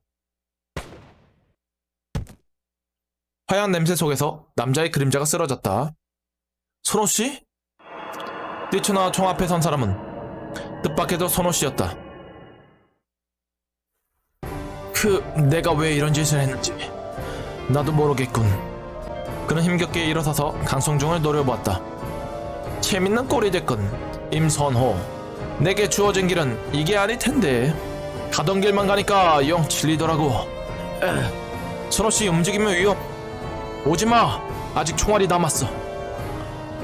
[SPEAKER 1] 하얀 냄새 속에서 남자의 그림자가 쓰러졌다. 선호씨? 뛰쳐나와 총 앞에 선 사람은 뜻밖에도 선호씨였다. 내가 왜 이런 짓을 했는지 나도 모르겠군. 그는 힘겹게 일어서서 강성중을 노려보았다. 재밌는 꼴이 됐군. 임선호, 내게 주어진 길은 이게 아닐 텐데. 가던 길만 가니까 영 질리더라고. 선호씨, 움직이면 위험. 오지마. 아직 총알이 남았어.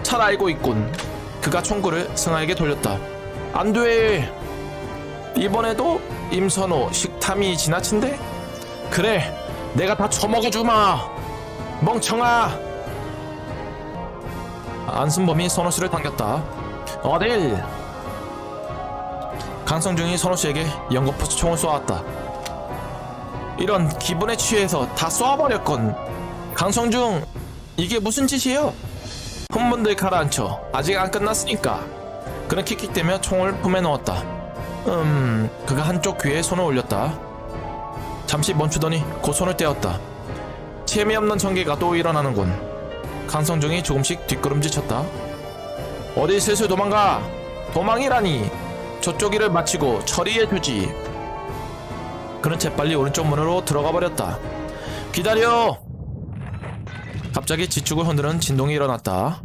[SPEAKER 1] 잘 알고 있군. 그가 총구를 승아에게 돌렸다. 안돼. 이번에도 임선호 식탐이 지나친데? 그래, 내가 다 처먹어주마. 멍청아. 안순범이 선호씨를 당겼다. 어딜? 강성중이 선호씨에게 연거푸스 총을 쏘았다. 이런, 기분에 취해서 다 쏘아버렸건. 강성중, 이게 무슨 짓이에요? hun분들 가라앉혀. 아직 안 끝났으니까. 그는 킥킥대며 총을 품에 넣었다. 그가 한쪽 귀에 손을 올렸다. 잠시 멈추더니 곧 손을 떼었다. 재미없는 전개가 또 일어나는군. 강성중이 조금씩 뒷걸음질 쳤다. 어디 슬슬 도망가. 도망이라니. 저쪽 일을 마치고 처리해주지. 그는 재빨리 오른쪽 문으로 들어가 버렸다. 기다려. 갑자기 지축을 흔드는 진동이 일어났다.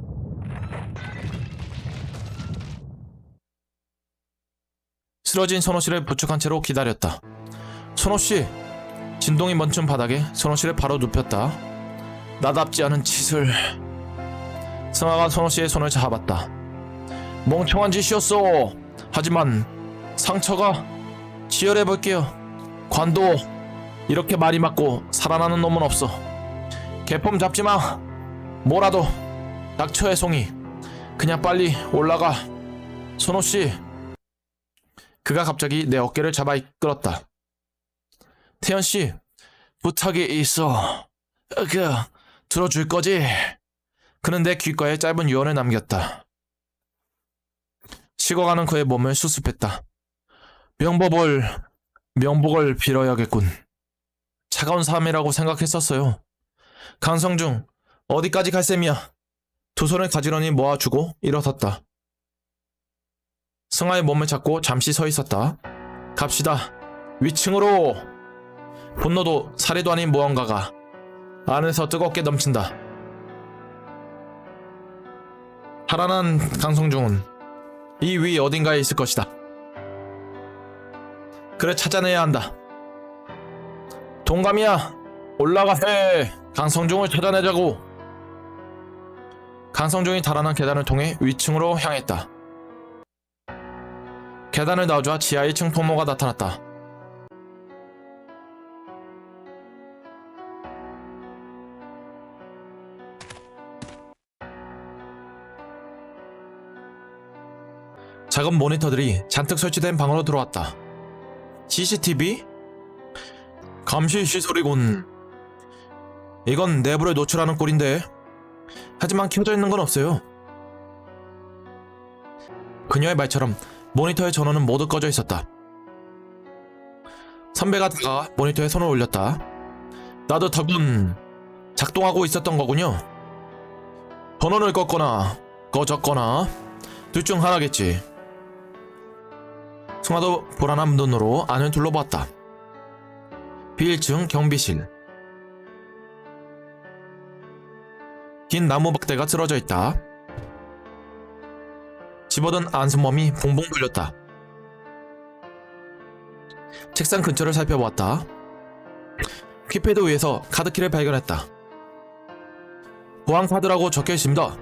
[SPEAKER 1] 쓰러진 선호씨를 부축한 채로 기다렸다. 선호씨. 진동이 멈춘 바닥에 선호씨를 바로 눕혔다. 나답지 않은 짓을. 승아가 선호씨의 손을 잡았다. 멍청한 짓이었어. 하지만 상처가 치열해볼게요. 관도 이렇게 말이 맞고 살아나는 놈은 없어. 개폼 잡지마. 뭐라도 닥쳐해 송이. 그냥 빨리 올라가. 손호씨. 그가 갑자기 내 어깨를 잡아 이끌었다. 태연씨, 부탁이 있어. 들어줄 거지? 그는 내 귓가에 짧은 유언을 남겼다. 식어가는 그의 몸을 수습했다. 명복을 빌어야겠군. 차가운 삶이라고 생각했었어요. 강성중, 어디까지 갈 셈이야? 두 손을 가지런히 모아주고 일어섰다. 승아의 몸을 잡고 잠시 서 있었다. 갑시다. 위층으로! 분노도 사례도 아닌 무언가가 안에서 뜨겁게 넘친다. 살아난 강성중은 이 위 어딘가에 있을 것이다. 그래, 찾아내야 한다. 동감이야, 올라가. 강성중을 찾아내자고. 강성중이 달아난 계단을 통해 위층으로 향했다. 계단을 나오자 지하 1층 통로가 나타났다. 작은 모니터들이 잔뜩 설치된 방으로 들어왔다. CCTV? 감시 시설이군. 이건 내부를 노출하는 꼴인데. 하지만 켜져 있는 건 없어요. 그녀의 말처럼 모니터의 전원은 모두 꺼져 있었다. 선배가 다가가 모니터에 손을 올렸다. 따뜻하군. 작동하고 있었던 거군요. 전원을 껐거나 꺼졌거나 둘 중 하나겠지. 승아도 불안한 눈으로 안을 둘러보았다. B1층 경비실. 긴 나무 박대가 쓰러져 있다. 집어든 안승범이 붕붕 돌렸다. 책상 근처를 살펴보았다. 키패드 위에서 카드키를 발견했다. 보안 카드라고 적혀 있습니다.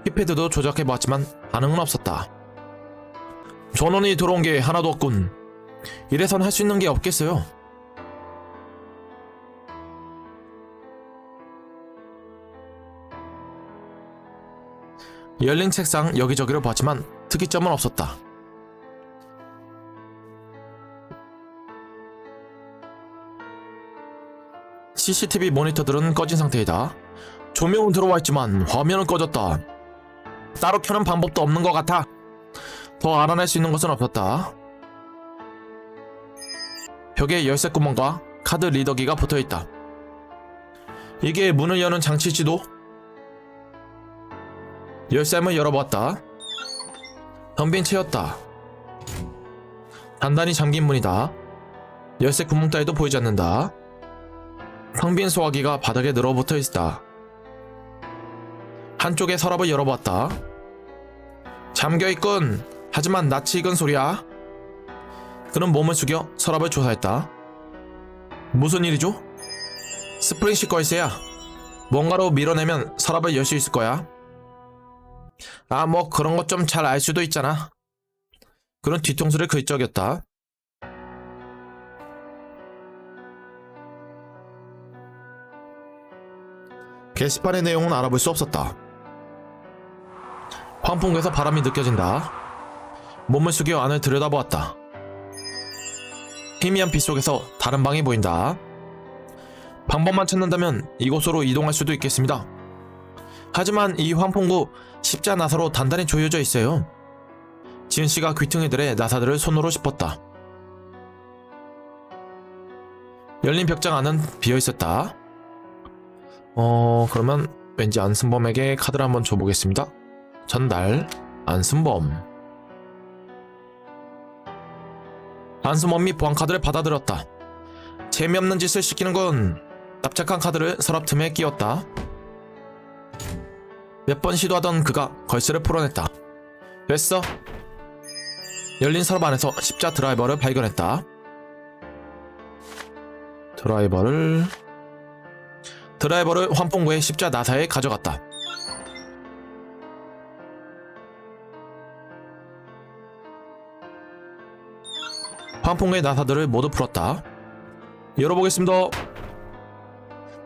[SPEAKER 1] 키패드도 조작해보았지만 반응은 없었다. 전원이 들어온 게 하나도 없군. 이래선 할 수 있는 게 없겠어요. 열린 책상 여기저기를 봤지만 특이점은 없었다. CCTV 모니터들은 꺼진 상태이다. 조명은 들어와 있지만 화면은 꺼졌다. 따로 켜는 방법도 없는 것 같아. 더 알아낼 수 있는 것은 없었다. 벽에 열쇠 구멍과 카드 리더기가 붙어있다. 이게 문을 여는 장치일지도? 열쇠문을 열어보았다. 텅빈 채였다. 단단히 잠긴 문이다. 열쇠 구멍 따위도 보이지 않는다. 텅빈 소화기가 바닥에 늘어붙어 있다. 한쪽의 서랍을 열어보았다. 잠겨있군. 하지만 낯이 익은 소리야. 그는 몸을 숙여 서랍을 조사했다. 무슨 일이죠? 스프링 시커이스야. 뭔가로 밀어내면 서랍을 열 수 있을 거야. 아, 뭐 그런 것 좀 잘 알 수도 있잖아. 그는 뒤통수를 긁적였다. 게시판의 내용은 알아볼 수 없었다. 환풍구에서 바람이 느껴진다. 몸을 숙여 안을 들여다보았다. 희미한 빛 속에서 다른 방이 보인다. 방법만 찾는다면 이곳으로 이동할 수도 있겠습니다. 하지만 이 환풍구 십자 나사로 단단히 조여져 있어요. 지은씨가 귀퉁이들의 나사들을 손으로 짚었다. 열린 벽장 안은 비어있었다. 그러면 왠지 안승범에게 카드를 한번 줘보겠습니다. 전달. 안승범. 안승범이 보안카드를 받아들였다. 재미없는 짓을 시키는군. 납작한 카드를 서랍 틈에 끼웠다. 몇 번 시도하던 그가 걸쇠를 풀어냈다. 됐어. 열린 서랍 안에서 십자 드라이버를 발견했다. 드라이버를 환풍구의 십자 나사에 가져갔다. 환풍구의 나사들을 모두 풀었다. 열어보겠습니다.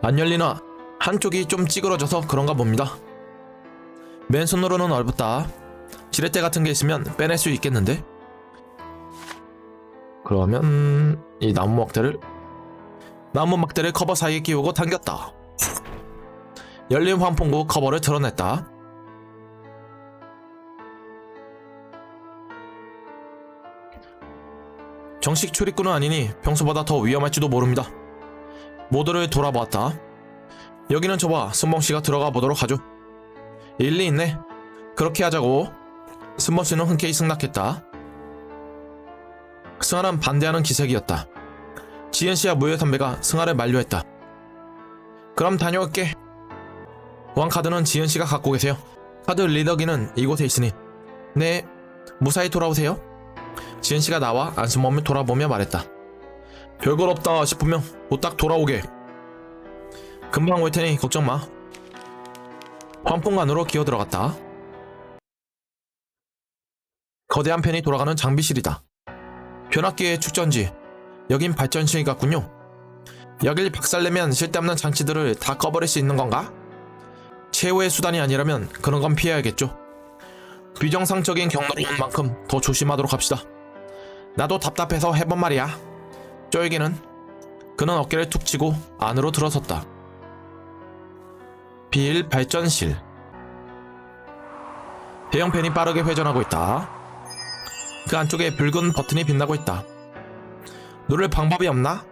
[SPEAKER 1] 안 열리나 한쪽이 좀 찌그러져서 그런가 봅니다. 맨손으로는 어렵다. 지렛대 같은 게 있으면 빼낼 수 있겠는데? 그러면 이 나무 막대를 커버 사이에 끼우고 당겼다. 열린 환풍구 커버를 드러냈다. 정식 출입구는 아니니 평소보다 더 위험할지도 모릅니다. 모두를 돌아보았다. 여기는 좁아 승범씨가 들어가 보도록 하죠. 일리 있네. 그렇게 하자고. 승범씨는 흔쾌히 승낙했다. 승아는 반대하는 기색이었다. 지은씨와 무예 선배가 승아를 만류했다. 그럼 다녀올게. 왕카드는 지은씨가 갖고 계세요. 카드 리더기는 이곳에 있으니. 네, 무사히 돌아오세요. 지은씨가 나와 안승범을 돌아보며 말했다. 별걸 없다 싶으면 후딱 돌아오게. 금방 올 테니 걱정 마. 환풍구 안으로 기어 들어갔다. 거대한 팬이 돌아가는 장비실이다. 변압기의 축전지. 여긴 발전실 같군요. 여길 박살내면 쓸데없는 장치들을 다 꺼버릴 수 있는 건가? 최후의 수단이 아니라면 그런 건 피해야겠죠. 비정상적인 경로로 온 만큼 더 조심하도록 합시다. 나도 답답해서 해본 말이야. 쫄기는. 그는 어깨를 툭 치고 안으로 들어섰다. 비일 발전실. 대형 팬이 빠르게 회전하고 있다. 그 안쪽에 붉은 버튼이 빛나고 있다. 누를 방법이 없나?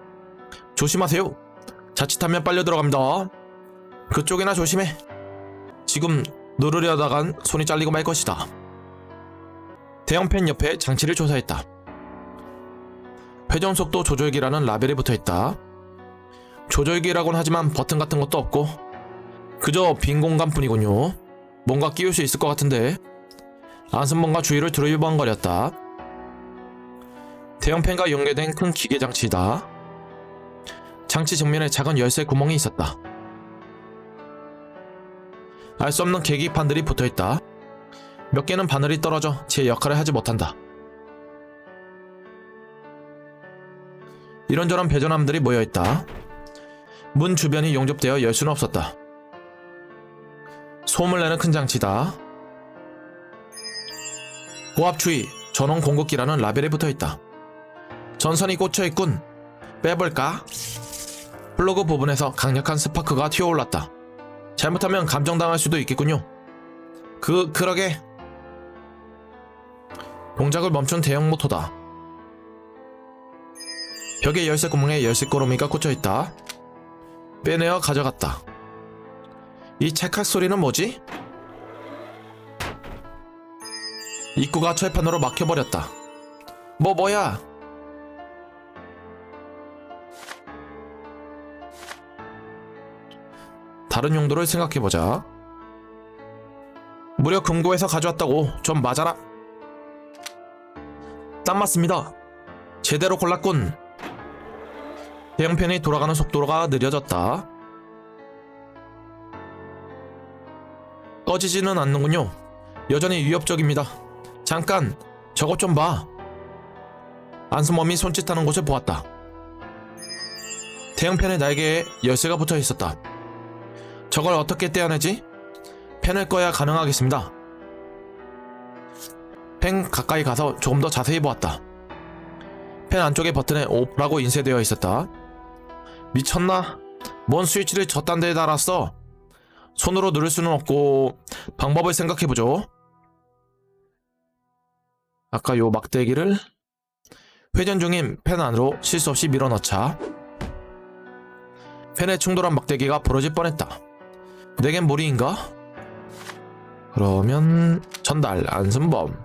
[SPEAKER 1] 조심하세요. 자칫하면 빨려 들어갑니다. 그쪽이나 조심해. 지금 누르려다간 손이 잘리고 말 것이다. 대형 팬 옆에 장치를 조사했다. 회전속도 조절기라는 라벨이 붙어있다. 조절기라곤 하지만 버튼 같은 것도 없고 그저 빈 공간뿐이군요. 뭔가 끼울 수 있을 것 같은데. 안승범과 주위를 두리번거렸다. 대형 팬과 연계된 큰 기계 장치이다. 장치 정면에 작은 열쇠 구멍이 있었다. 알 수 없는 계기판들이 붙어있다. 몇 개는 바늘이 떨어져 제 역할을 하지 못한다. 이런저런 배전함들이 모여있다. 문 주변이 용접되어 열 수는 없었다. 소음을 내는 큰 장치다. 고압 주의 전원 공급기라는 라벨이 붙어있다. 전선이 꽂혀있군. 빼볼까? 플러그 부분에서 강력한 스파크가 튀어올랐다. 잘못하면 감정당할 수도 있겠군요. 그러게. 동작을 멈춘 대형 모터다. 벽에 열쇠 구멍에 열쇠 꼬르미가 꽂혀있다. 빼내어 가져갔다. 이 찰칵 소리는 뭐지? 입구가 철판으로 막혀버렸다. 뭐야? 다른 용도를 생각해보자. 무려 금고에서 가져왔다고. 좀 맞아라. 딱 맞습니다. 제대로 골랐군. 대형팬이 돌아가는 속도가 느려졌다. 꺼지지는 않는군요. 여전히 위협적입니다. 잠깐, 저것 좀 봐. 안승범이 손짓하는 곳을 보았다. 대형팬의 날개에 열쇠가 붙어 있었다. 저걸 어떻게 떼어내지? 펜을 꺼야 가능하겠습니다. 펜 가까이 가서 조금 더 자세히 보았다. 펜 안쪽의 버튼에 오프라고 인쇄되어 있었다. 미쳤나? 뭔 스위치를 저딴 데에 달았어? 손으로 누를 수는 없고 방법을 생각해보죠. 아까 요 막대기를 회전 중인 펜 안으로 실수 없이 밀어넣자. 펜에 충돌한 막대기가 부러질 뻔했다. 내겐 무리인가? 그러면 전달 안승범.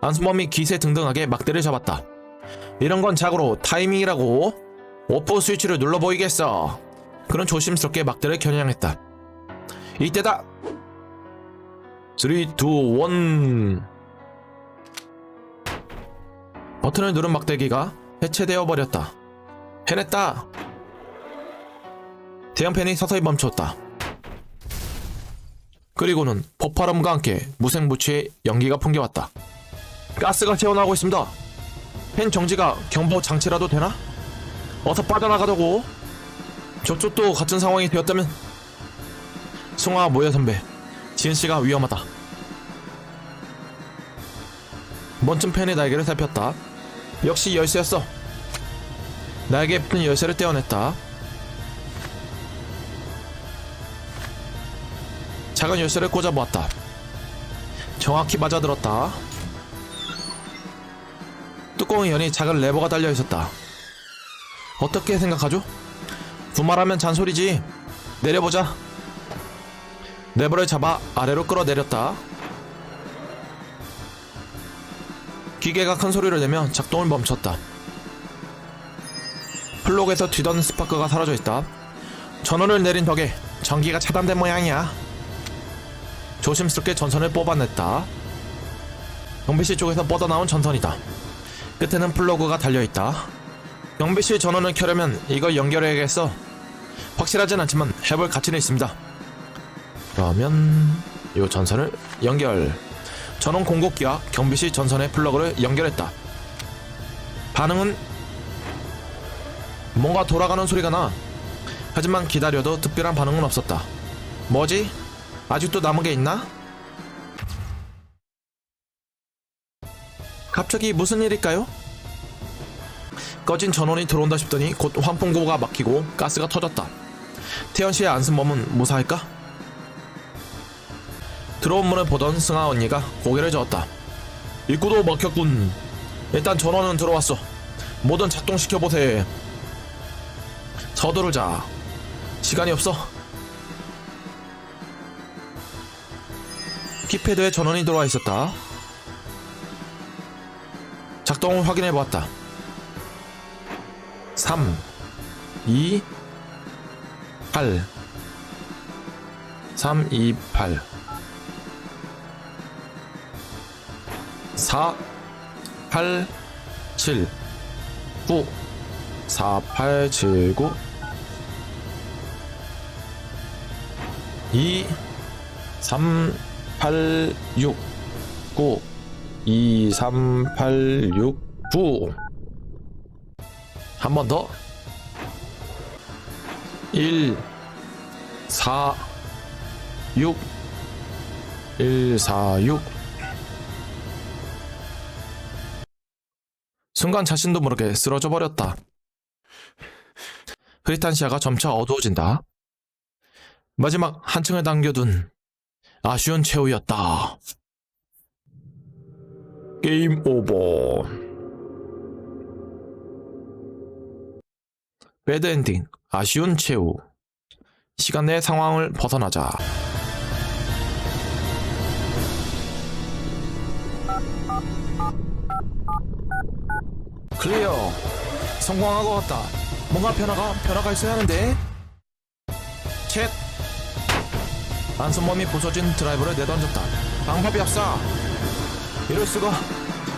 [SPEAKER 1] 안승범이 기세등등하게 막대를 잡았다. 이런 건 자고로 타이밍이라고. 오프 스위치를 눌러 보이겠어. 그는 조심스럽게 막대를 겨냥했다. 이때다. 3, 2, 1. 버튼을 누른 막대기가 해체되어 버렸다. 해냈다. 대형팬이 서서히 멈췄다. 그리고는 폭발음과 함께 무생무치의 연기가 풍겨왔다. 가스가 새어나오고 있습니다. 팬 정지가 경보 장치라도 되나? 어서 빠져나가자고. 저쪽도 같은 상황이 되었다면. 승화 모여 선배, 지은씨가 위험하다. 먼쯤 팬의 날개를 살폈다. 역시 열쇠였어. 날개에 붙은 열쇠를 떼어냈다. 작은 열쇠를 꽂아보았다. 정확히 맞아들었다. 뚜껑의 연이 작은 레버가 달려있었다. 어떻게 생각하죠? 두말하면 잔소리지. 내려보자. 레버를 잡아 아래로 끌어내렸다. 기계가 큰 소리를 내며 작동을 멈췄다. 플록에서 뒤던 스파크가 사라져있다. 전원을 내린 덕에 전기가 차단된 모양이야. 조심스럽게 전선을 뽑아냈다. 경비실 쪽에서 뻗어나온 전선이다. 끝에는 플러그가 달려있다. 경비실 전원을 켜려면 이걸 연결해야겠어. 확실하진 않지만 해볼 가치는 있습니다. 그러면 이 전선을 연결. 전원 공급기와 경비실 전선의 플러그를 연결했다. 반응은 뭔가 돌아가는 소리가 나. 하지만 기다려도 특별한 반응은 없었다. 뭐지? 아직도 남은 게 있나? 갑자기 무슨 일일까요? 꺼진 전원이 들어온다 싶더니 곧 환풍구가 막히고 가스가 터졌다. 태연씨의 안승범은 무사할까? 들어온 문을 보던 승아 언니가 고개를 저었다. 입구도 막혔군. 일단 전원은 들어왔어. 뭐든 작동시켜보세. 서두르자. 시간이 없어. 키패드에 전원이 들어와 있었다. 작동을 확인해보았다. 3, 2, 8 3, 2, 8 4, 8, 7, 9 4, 8, 7, 9 2, 3, 8, 6 9 2, 3, 8, 6, 9 한 번 더 1, 4, 6 1, 4, 6 순간 자신도 모르게 쓰러져 버렸다. 흐릿한 시야가 점차 어두워진다. 마지막 한층을 남겨둔 아쉬운 최후였다. 게임 오버. 배드엔딩, 아쉬운 최후. 시간 내 상황을 벗어나자. 클리어. 성공한 것 같다. 뭔가 변화가 있어야 하는데. 챗. 안승범이 부서진 드라이버를 내던졌다. 방법이 없어. 이럴 수가.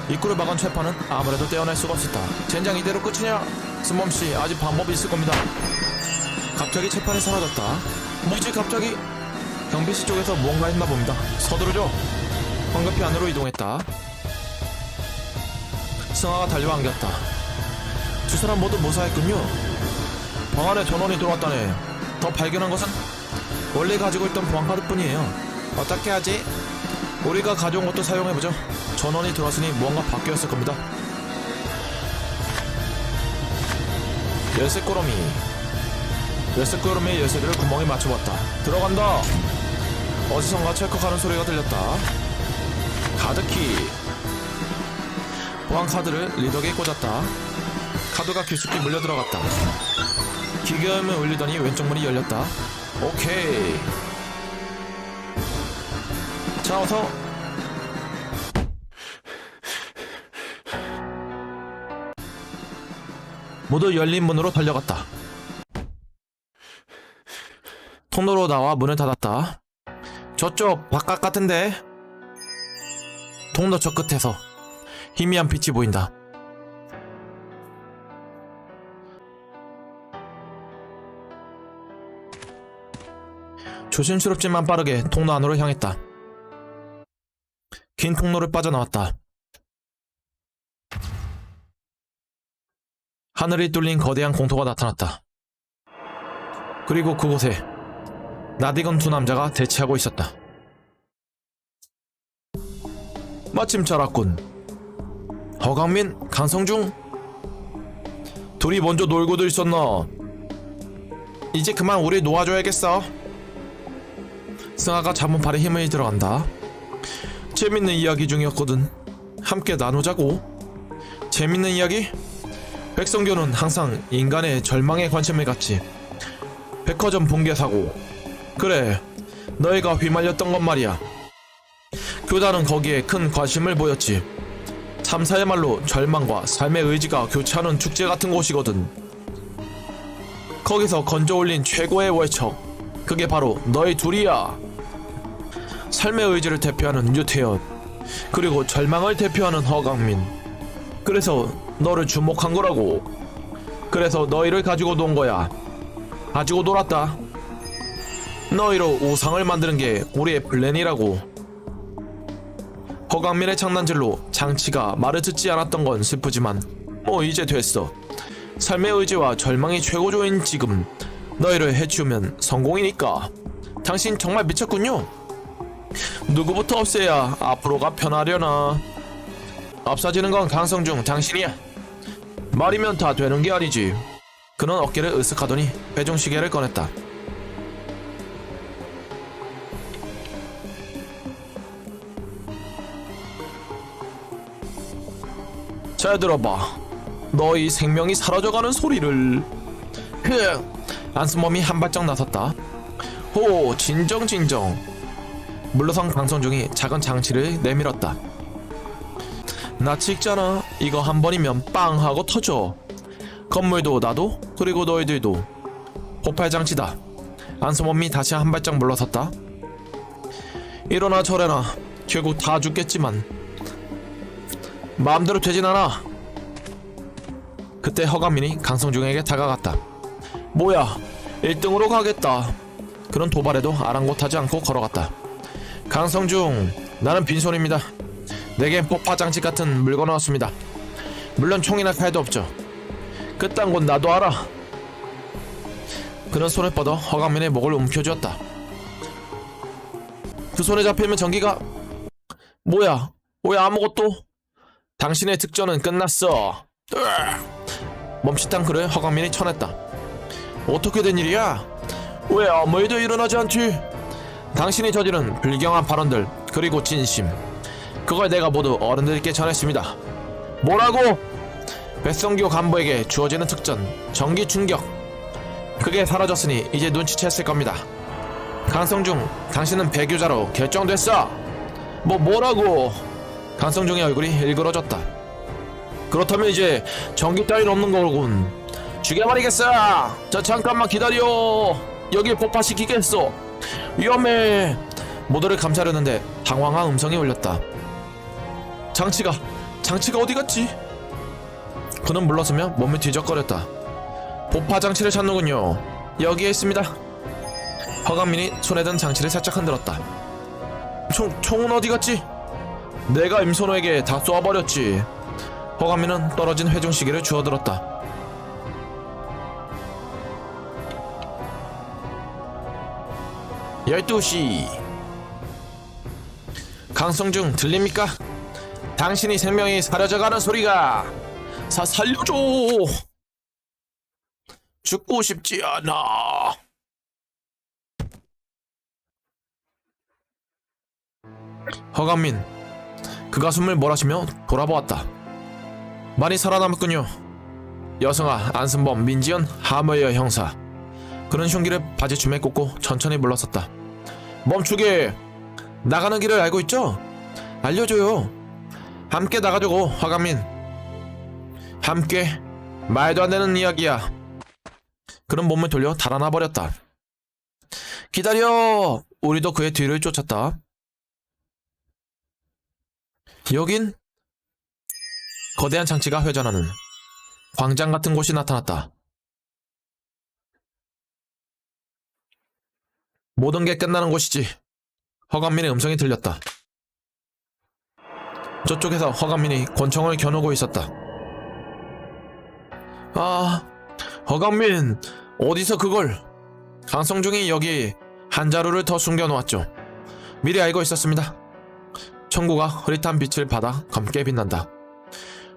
[SPEAKER 1] 입구를 막은 최파는 아무래도 떼어낼 수가 없었다. 젠장 이대로 끝이냐? 승범씨 아직 방법이 있을 겁니다. 갑자기 채판이 사라졌다. 뭐지 갑자기? 경비실 쪽에서 무언가 했나 봅니다. 서두르죠. 황급히 안으로 이동했다. 승아가 달려와 안겼다. 두 사람 모두 무사했군요. 방 안에 전원이 들어왔다네. 더 발견한 것은 원래 가지고 있던 보안카드뿐이에요. 어떻게 하지? 우리가 가져온 것도 사용해보죠. 전원이 들어왔으니 무언가 바뀌었을 겁니다. 열쇠꾸러미. 열쇠꾸러미의 열쇠들을 구멍에 맞춰봤다. 들어간다. 어디선가 찰컥하는 소리가 들렸다. 카드키. 보안카드를 리더기에 꽂았다. 카드가 깊숙이 물려 들어갔다. 기계음을 울리더니 왼쪽 문이 열렸다. 오케이. 자, 어서. 모두 열린 문으로 달려갔다. 통로로 나와 문을 닫았다. 저쪽 바깥 같은데. 통로 저 끝에서 희미한 빛이 보인다. 조심스럽지만 빠르게 통로 안으로 향했다. 긴 통로를 빠져나왔다. 하늘이 뚫린 거대한 공터가 나타났다. 그리고 그곳에 낯익은 두 남자가 대치하고 있었다. 마침 잘 왔군. 허강민, 강성중? 둘이 먼저 놀고도 있었나? 이제 그만 우리 놓아줘야겠어. 승아가 잡은 팔에 힘이 들어간다. 재밌는 이야기 중이었거든. 함께 나누자고. 재밌는 이야기? 백성교는 항상 인간의 절망에 관심을 갖지. 백화점 붕괴 사고. 그래, 너희가 휘말렸던 건 말이야. 교단은 거기에 큰 관심을 보였지. 참사야말로 절망과 삶의 의지가 교차하는 축제 같은 곳이거든. 거기서 건져올린 최고의 월척, 그게 바로 너희 둘이야. 삶의 의지를 대표하는 유태현, 그리고 절망을 대표하는 허강민. 그래서 너를 주목한 거라고. 그래서 너희를 가지고 논 거야. 가지고 놀았다. 너희로 우상을 만드는 게 우리의 플랜이라고. 허강민의 장난질로 장치가 말을 듣지 않았던 건 슬프지만 뭐 이제 됐어. 삶의 의지와 절망이 최고조인 지금 너희를 해치우면 성공이니까. 당신 정말 미쳤군요. 누구부터 없애야 앞으로가 편하려나. 없어지는 건 강성중 당신이야. 말이면 다 되는 게 아니지. 그는 어깨를 으쓱하더니 회중시계를 꺼냈다. 잘 들어봐. 너희 생명이 사라져가는 소리를. 안승범이 한 발짝 나섰다. 호, 진정. 물러선 강성중이 작은 장치를 내밀었다. 낯이 익잖아. 이거 한 번이면 빵 하고 터져. 건물도 나도 그리고 너희들도. 폭발 장치다. 안승범이 다시 한 발짝 물러섰다. 이러나 저래나 결국 다 죽겠지만 마음대로 되진 않아. 그때 허강민이 강성중에게 다가갔다. 뭐야, 1등으로 가겠다. 그런 도발에도 아랑곳하지 않고 걸어갔다. 강성중, 나는 빈손입니다. 내겐 폭파장치 같은 물건은 없습니다. 물론 총이나 칼도 없죠. 그딴 건 나도 알아. 그는 손을 뻗어 허강민의 목을 움켜쥐었다. 그 손에 잡히면 전기가... 뭐야, 왜 아무것도... 당신의 특전은 끝났어. 멈칫한 그를 허강민이 쳐냈다. 어떻게 된 일이야? 왜 아무 일도 일어나지 않지? 당신이 저지른 불경한 발언들, 그리고 진심, 그걸 내가 모두 어른들께 전했습니다. 뭐라고? 백성교 간부에게 주어지는 특전, 전기 충격. 그게 사라졌으니 이제 눈치챘을 겁니다. 강성중, 당신은 배교자로 결정됐어. 뭐라고? 강성중의 얼굴이 일그러졌다. 그렇다면 이제 전기 따윈 없는 거군. 죽여버리겠어. 자, 잠깐만 기다려. 여길 폭파시키겠어. 위험해. 모두를 감싸려는데 당황한 음성이 울렸다. 장치가 어디 갔지? 그는 물러서며 몸을 뒤적거렸다. 폭파 장치를 찾는군요. 여기에 있습니다. 허강민이 손에 든 장치를 살짝 흔들었다. 총은 어디 갔지? 내가 임선호에게 다 쏘아버렸지. 허강민은 떨어진 회중시계를 주워들었다. 12시. 강성중, 들립니까? 당신이 생명이 사라져가는 소리가. 살려줘. 죽고 싶지 않아. 허강민, 그가 숨을 몰아쉬며 돌아보았다. 많이 살아남았군요. 여승아, 안승범, 민지연, 하머여 형사. 그는 흉기를 바지춤에 꽂고 천천히 물러섰다. 멈추게. 나가는 길을 알고 있죠? 알려줘요. 함께 나가자고. 허강민. 함께? 말도 안 되는 이야기야. 그는 몸을 돌려 달아나 버렸다. 기다려. 우리도 그의 뒤를 쫓았다. 여긴 거대한 장치가 회전하는 광장 같은 곳이 나타났다. 모든 게 끝나는 곳이지. 허강민의 음성이 들렸다. 저쪽에서 허강민이 권총을 겨누고 있었다. 아, 허강민, 어디서 그걸? 강성중이 여기 한 자루를 더 숨겨놓았죠. 미리 알고 있었습니다. 청구가 흐릿한 빛을 받아 검게 빛난다.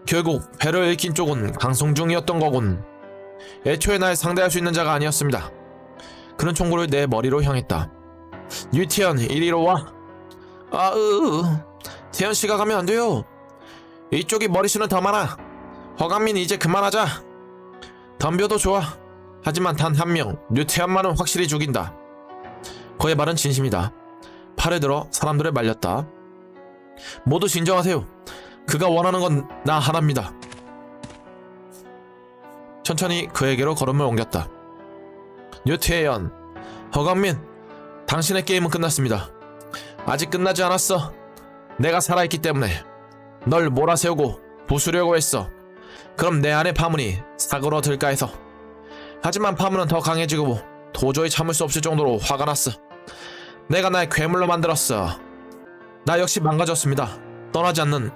[SPEAKER 1] 결국 배를 잃긴 쪽은 강성중이었던 거군. 애초에 날 상대할 수 있는 자가 아니었습니다. 그는 총구를 내 머리로 향했다. 유태현, 이리로 와. 태현씨가 가면 안 돼요. 이쪽이 머리수는 더 많아. 허강민, 이제 그만하자. 덤벼도 좋아. 하지만 단 한 명, 유태현만은 확실히 죽인다. 그의 말은 진심이다. 팔을 들어 사람들을 말렸다. 모두 진정하세요. 그가 원하는 건 나 하나입니다. 천천히 그에게로 걸음을 옮겼다. 유태현, 허강민, 당신의 게임은 끝났습니다. 아직 끝나지 않았어. 내가 살아있기 때문에 널 몰아세우고 부수려고 했어. 그럼 내 안의 파문이 사그러들까 해서. 하지만 파문은 더 강해지고 도저히 참을 수 없을 정도로 화가 났어. 내가 날 괴물로 만들었어. 나 역시 망가졌습니다. 떠나지 않는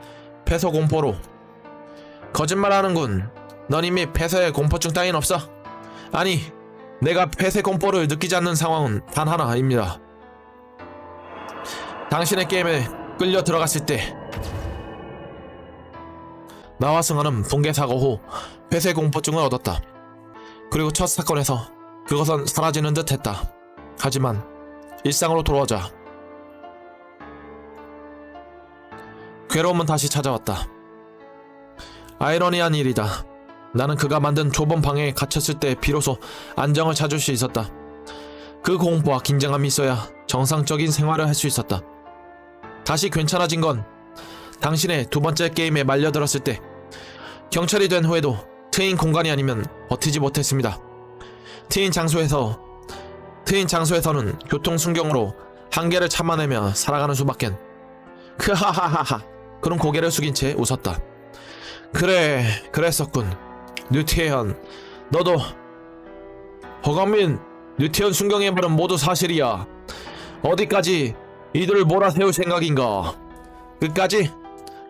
[SPEAKER 1] 폐쇄 공포로. 거짓말하는군. 넌 이미 폐쇄 공포증 따윈 없어. 아니, 내가 폐쇄 공포를 느끼지 않는 상황은 단 하나입니다. 당신의 게임에 끌려 들어갔을 때 나와 승아는 붕괴 사고 후 폐쇄 공포증을 얻었다. 그리고 첫 사건에서 그것은 사라지는 듯 했다. 하지만 일상으로 돌아오자 괴로움은 다시 찾아왔다. 아이러니한 일이다. 나는 그가 만든 좁은 방에 갇혔을 때 비로소 안정을 찾을 수 있었다. 그 공포와 긴장감이 있어야 정상적인 생활을 할 수 있었다. 다시 괜찮아진 건 당신의 두 번째 게임에 말려들었을 때 경찰이 된 후에도 트인 공간이 아니면 버티지 못했습니다. 트인 장소에서는 교통 순경으로 한계를 참아내며 살아가는 수밖엔. 크하하하하. 그런 고개를 숙인 채 웃었다. 그래, 그랬었군. 유태현, 너도. 허강민, 유태현 순경의 말은 모두 사실이야. 어디까지 이들을 몰아세울 생각인가? 끝까지?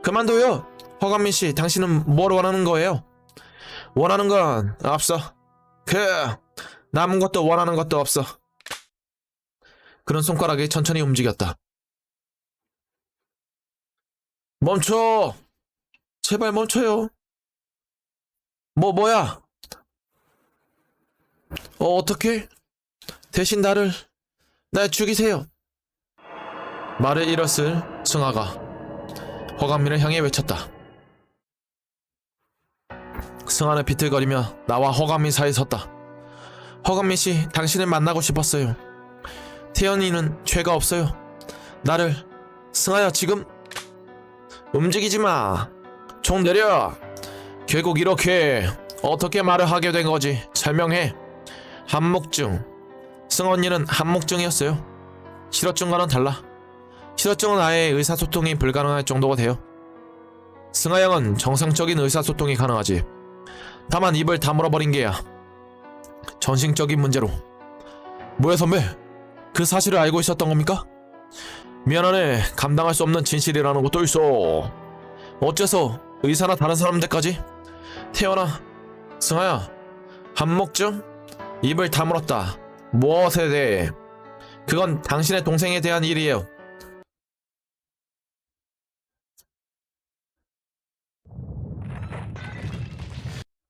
[SPEAKER 1] 그만둬요. 허강민씨, 당신은 뭘 원하는 거예요? 원하는 건 없어. 남은 것도 원하는 것도 없어. 그런 손가락이 천천히 움직였다. 멈춰! 제발 멈춰요. 뭐야? 어떻게? 대신 날 죽이세요. 말을 잃었을 승아가 허강민을 향해 외쳤다. 승아는 비틀거리며 나와 허강민 사이에 섰다. 허강민씨, 당신을 만나고 싶었어요. 태연이는 죄가 없어요. 승아야, 지금 움직이지마. 총 내려. 결국 이렇게 어떻게 말을 하게 된 거지? 설명해. 한묵증. 승아 언니는 한묵증이었어요. 실어증과는 달라. 실어증은 아예 의사소통이 불가능할 정도가 돼요. 승아 양은 정상적인 의사소통이 가능하지. 다만 입을 다물어버린 게야. 전신적인 문제로. 뭐야 선배? 그 사실을 알고 있었던 겁니까? 미안하네. 감당할 수 없는 진실이라는 것도 있어. 어째서 의사나 다른 사람들까지? 태연아, 승아야, 한목증? 입을 다물었다. 무엇에 대해? 그건 당신의 동생에 대한 일이에요.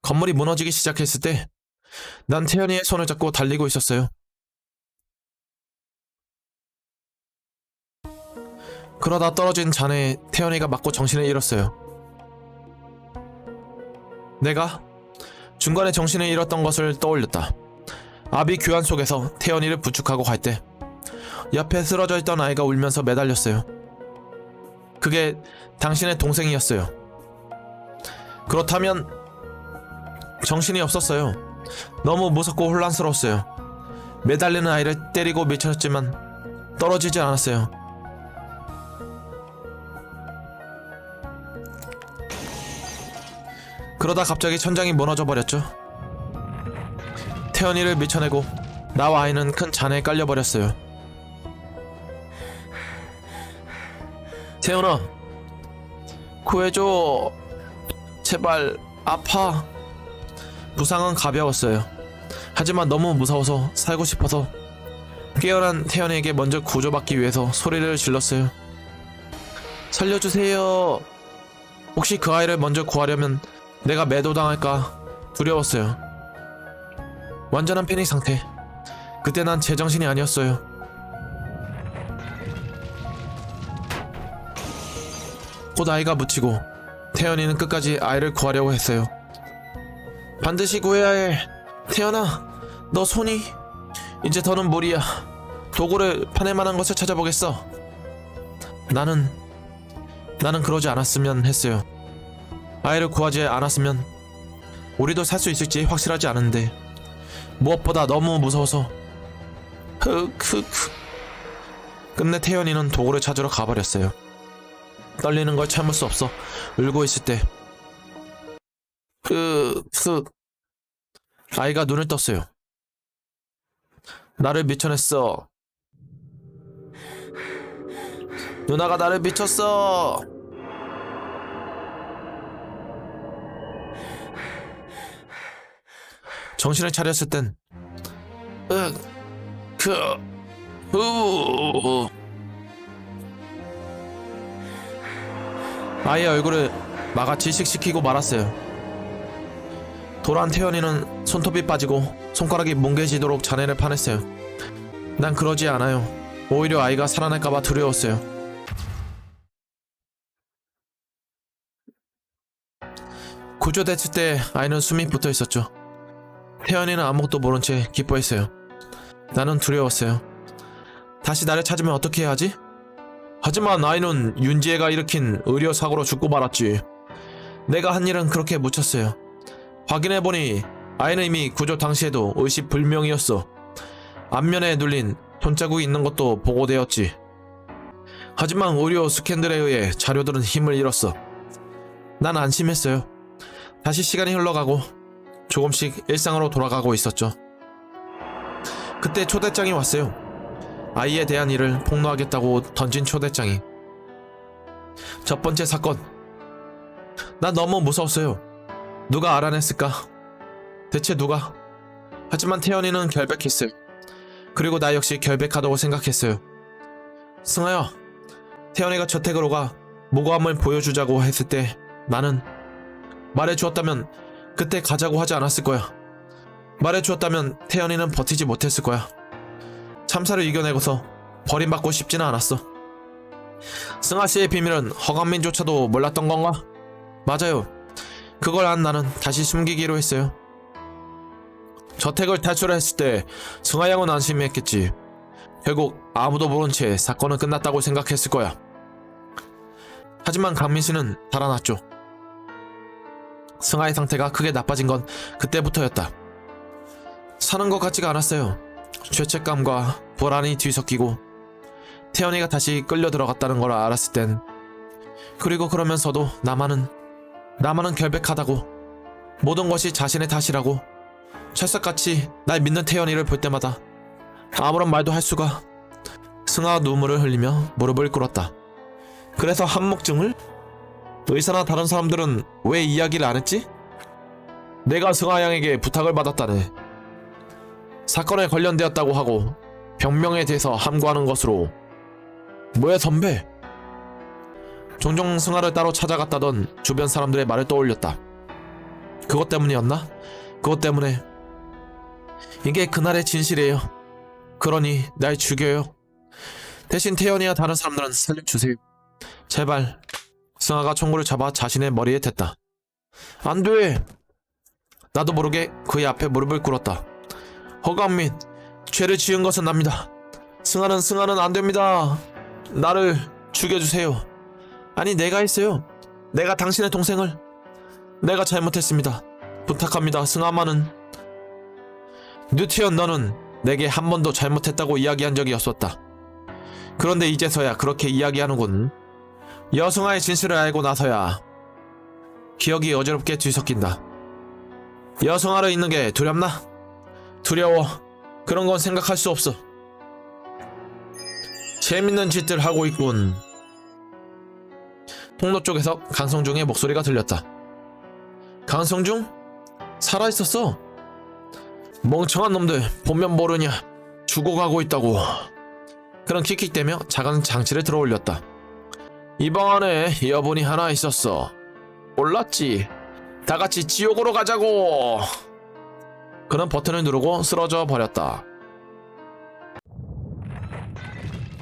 [SPEAKER 1] 건물이 무너지기 시작했을 때 난 태연이의 손을 잡고 달리고 있었어요. 그러다 떨어진 잔에 태연이가 맞고 정신을 잃었어요. 내가 중간에 정신을 잃었던 것을 떠올렸다. 아비 규환 속에서 태연이를 부축하고 갈 때 옆에 쓰러져 있던 아이가 울면서 매달렸어요. 그게 당신의 동생이었어요. 그렇다면 정신이 없었어요. 너무 무섭고 혼란스러웠어요. 매달리는 아이를 때리고 밀쳤지만 떨어지지 않았어요. 그러다 갑자기 천장이 무너져 버렸죠. 태연이를 밀쳐내고 나와 아이는 큰 잔에 깔려버렸어요. 태연아, 구해줘. 제발. 아파. 부상은 가벼웠어요. 하지만 너무 무서워서 살고 싶어서 깨어난 태연이에게 먼저 구조받기 위해서 소리를 질렀어요. 살려주세요. 혹시 그 아이를 먼저 구하려면 내가 매도당할까 두려웠어요. 완전한 패닉 상태. 그때 난 제정신이 아니었어요. 곧 아이가 묻히고 태연이는 끝까지 아이를 구하려고 했어요. 반드시 구해야 해. 태연아, 너 손이 이제 더는 무리야. 도구를 파낼 만한 것을 찾아보겠어. 나는 그러지 않았으면 했어요. 아이를 구하지 않았으면 우리도 살 수 있을지 확실하지 않은데 무엇보다 너무 무서워서 끝내 태연이는 도구를 찾으러 가버렸어요. 떨리는 걸 참을 수 없어 울고 있을 때 아이가 눈을 떴어요. 나를 미쳐냈어. 누나가 나를 미쳤어. 정신을 차렸을 땐 아이의 얼굴을 막아 질식시키고 말았어요. 돌아온 태연이는 손톱이 빠지고 손가락이 뭉개지도록 자네를 파냈어요. 난 그러지 않아요. 오히려 아이가 살아날까봐 두려웠어요. 구조됐을 때 아이는 숨이 붙어있었죠. 태연이는 아무것도 모른 채 기뻐했어요. 나는 두려웠어요. 다시 나를 찾으면 어떻게 해야 하지? 하지만 아이는 윤지혜가 일으킨 의료사고로 죽고 말았지. 내가 한 일은 그렇게 묻혔어요. 확인해보니 아이는 이미 구조 당시에도 의식불명이었어. 앞면에 눌린 손자국이 있는 것도 보고되었지. 하지만 의료 스캔들에 의해 자료들은 힘을 잃었어. 난 안심했어요. 다시 시간이 흘러가고 조금씩 일상으로 돌아가고 있었죠. 그때 초대장이 왔어요. 아이에 대한 일을 폭로하겠다고 던진 초대장이. 첫 번째 사건. 난 너무 무서웠어요. 누가 알아냈을까? 대체 누가? 하지만 태연이는 결백했어요. 그리고 나 역시 결백하다고 생각했어요. 승아야, 태연이가 저택으로 가 모고함을 보여주자고 했을 때 나는 말해주었다면 그때 가자고 하지 않았을 거야. 말해주었다면 태연이는 버티지 못했을 거야. 참사를 이겨내고서 버림받고 싶지는 않았어. 승아씨의 비밀은 허강민조차도 몰랐던 건가? 맞아요. 그걸 안 나는 다시 숨기기로 했어요. 저택을 탈출했을 때 승아 양은 안심했겠지. 결국 아무도 모른 채 사건은 끝났다고 생각했을 거야. 하지만 강민씨는 달아났죠. 승아의 상태가 크게 나빠진 건 그때부터였다. 사는 것 같지가 않았어요. 죄책감과 불안이 뒤섞이고 태연이가 다시 끌려 들어갔다는 걸 알았을 땐, 그리고 그러면서도 나만은 결백하다고, 모든 것이 자신의 탓이라고 철석같이 날 믿는 태연이를 볼 때마다 아무런 말도 할 수가. 승아가 눈물을 흘리며 무릎을 꿇었다. 그래서 한목증을? 의사나 다른 사람들은 왜 이야기를 안 했지? 내가 승아 양에게 부탁을 받았다네. 사건에 관련되었다고 하고 병명에 대해서 함구하는 것으로. 뭐야 선배? 종종 승아를 따로 찾아갔다던 주변 사람들의 말을 떠올렸다. 그것 때문이었나? 그것 때문에. 이게 그날의 진실이에요. 그러니 날 죽여요. 대신 태연이와 다른 사람들은 살려주세요. 제발. 승아가 총구를 잡아 자신의 머리에 댔다. 안 돼! 나도 모르게 그의 앞에 무릎을 꿇었다. 허강민, 죄를 지은 것은 납니다. 승아는 안 됩니다. 나를 죽여주세요. 아니, 내가 했어요. 내가 당신의 동생을. 내가 잘못했습니다. 부탁합니다. 승아만은. 뉴티언, 너는 내게 한 번도 잘못했다고 이야기한 적이 없었다. 그런데 이제서야 그렇게 이야기하는군. 여승아의 진실을 알고 나서야 기억이 어지럽게 뒤섞인다. 여승아를 잊는 게 두렵나? 두려워. 그런 건 생각할 수 없어. 재밌는 짓들 하고 있군. 통로 쪽에서 강성중의 목소리가 들렸다. 강성중? 살아있었어. 멍청한 놈들 보면 모르냐. 죽어가고 있다고. 그런 킥킥대며 작은 장치를 들어 올렸다. 이 방 안에 여분이 하나 있었어. 몰랐지. 다같이 지옥으로 가자고. 그는 버튼을 누르고 쓰러져 버렸다.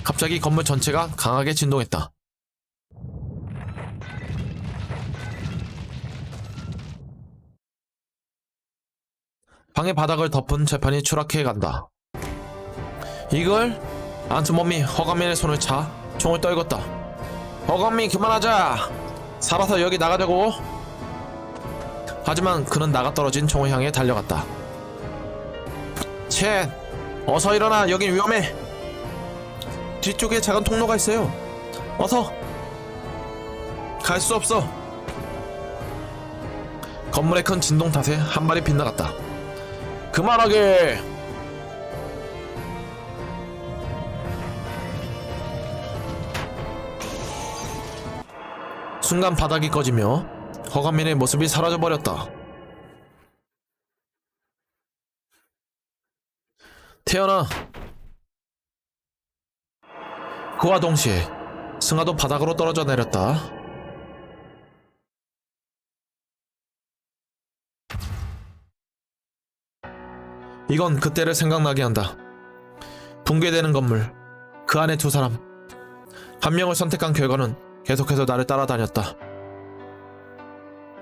[SPEAKER 1] 갑자기 건물 전체가 강하게 진동했다. 방의 바닥을 덮은 재판이 추락해 간다. 이걸? 안스몸이 허감민의 손을 차 총을 떨궜다. 허감민 그만하자. 살아서 여기 나가자고. 하지만 그는 나가 떨어진 총을 향해 달려갔다. 쳇! 어서 일어나. 여긴 위험해. 뒤쪽에 작은 통로가 있어요. 어서. 갈 수 없어. 건물의 큰 진동 탓에 한 발이 빗나갔다. 그만하게. 순간 바닥이 꺼지며 허감민의 모습이 사라져버렸다. 태연아. 그와 동시에 승아도 바닥으로 떨어져 내렸다. 이건 그때를 생각나게 한다. 붕괴되는 건물, 그 안에 두 사람. 한 명을 선택한 결과는 계속해서 나를 따라다녔다.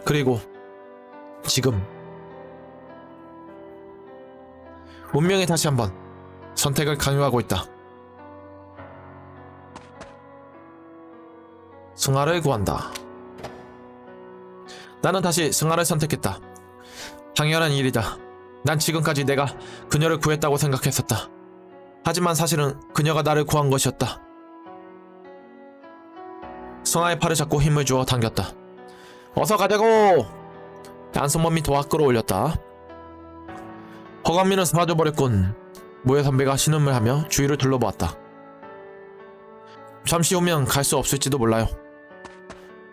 [SPEAKER 1] 그리고 지금 운명이 다시 한번 선택을 강요하고 있다. 승아를 구한다. 나는 다시 승아를 선택했다. 당연한 일이다. 난 지금까지 내가 그녀를 구했다고 생각했었다. 하지만 사실은 그녀가 나를 구한 것이었다. 승아의 팔을 잡고 힘을 주어 당겼다. 어서 가자고! 안승범이 도와 끌어올렸다. 허감민은 사라져버렸군. 모여 선배가 신음을 하며 주위를 둘러보았다. 잠시 후면 갈 수 없을지도 몰라요.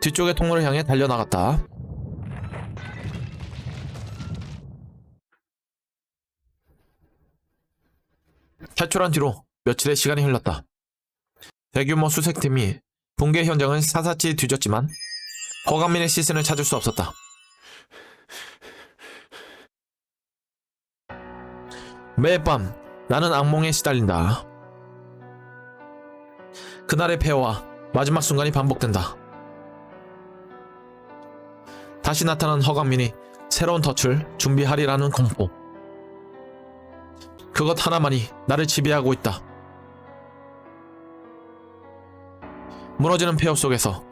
[SPEAKER 1] 뒤쪽의 통로를 향해 달려나갔다. 탈출한 뒤로 며칠의 시간이 흘렀다. 대규모 수색팀이 붕괴 현장을 사사치 뒤졌지만 허감민의 시신을 찾을 수 없었다. 매일 밤 나는 악몽에 시달린다. 그날의 폐허와 마지막 순간이 반복된다. 다시 나타난 허감민이 새로운 덫을 준비하리라는 공포. 그것 하나만이 나를 지배하고 있다. 무너지는 폐허 속에서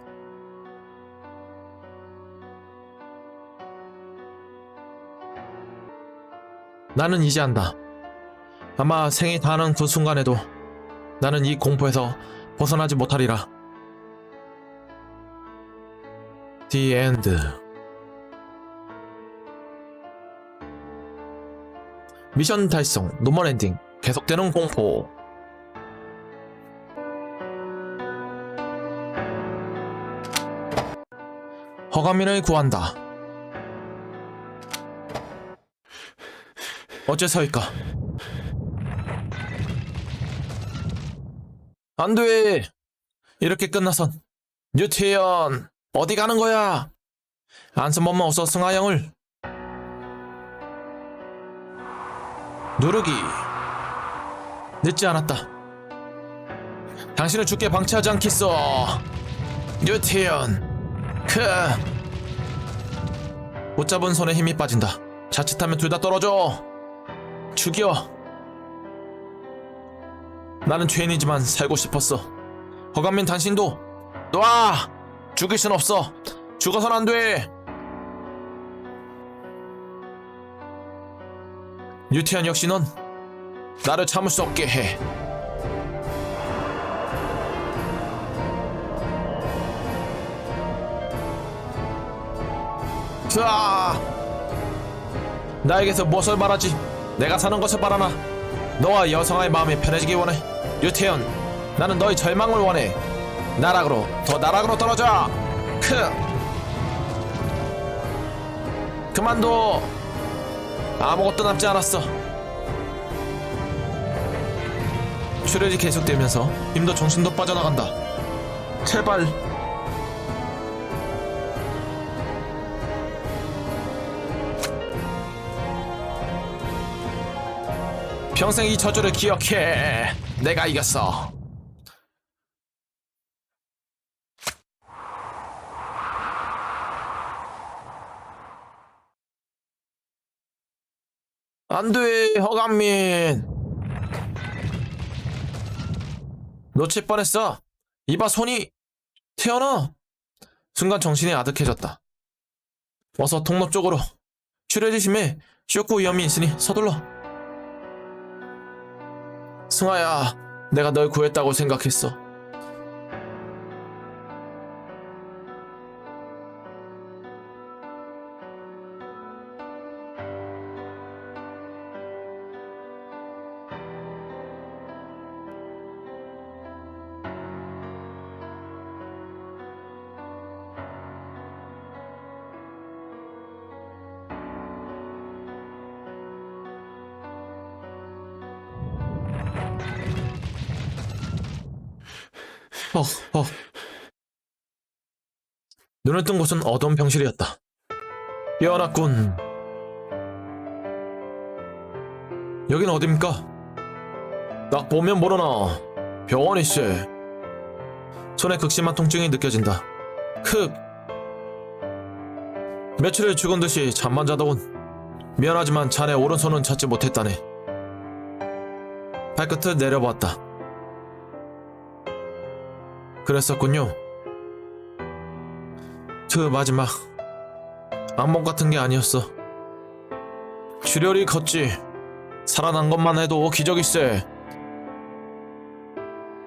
[SPEAKER 1] 나는 이제 안다. 아마 생이 다하는 그 순간에도 나는 이 공포에서 벗어나지 못하리라. The End. 미션 달성, 노멀 엔딩, 계속되는 공포. 허감민을 구한다. 어째서일까? 안돼! 이렇게 끝나선 뉴태연 어디 가는 거야? 안승범만 어서 승하영을 누르기. 늦지 않았다. 당신을 죽게 방치하지 않겠어. 뉴태연. 붙잡은 손에 힘이 빠진다. 자칫하면 둘 다 떨어져. 죽여. 나는 죄인이지만 살고 싶었어. 허감민 당신도 놔. 죽일 순 없어. 죽어선 안 돼. 유태현 역시 넌 나를 참을 수 없게 해. 으아! 나에게서 무엇을 말하지? 내가 사는 것을 바라나? 너와 여성아의 마음이 편해지기 원해. 유태현, 나는 너의 절망을 원해. 나락으로, 더 나락으로 떨어져. 그만둬. 아무것도 남지 않았어. 출혈이 계속되면서 힘도 정신도 빠져나간다. 제발. 평생 이 저주를 기억해. 내가 이겼어. 안돼, 허감민. 놓칠 뻔했어. 이봐, 손이. 태어나. 순간 정신이 아득해졌다. 어서 통로 쪽으로. 출혈이 심해. 쇼크 위험이 있으니 서둘러. 승아야, 내가 널 구했다고 생각했어. 어. 눈을 뜬 곳은 어두운 병실이었다. 깨어났군. 여긴 어딥니까? 딱 보면 모르나. 병원이씨. 손에 극심한 통증이 느껴진다. 며칠을 죽은 듯이 잠만 자더군. 미안하지만 자네 오른손은 찾지 못했다네. 발끝을 내려보았다. 그랬었군요. 그 마지막 악몽 같은 게 아니었어. 출혈이 컸지. 살아난 것만 해도 기적일세.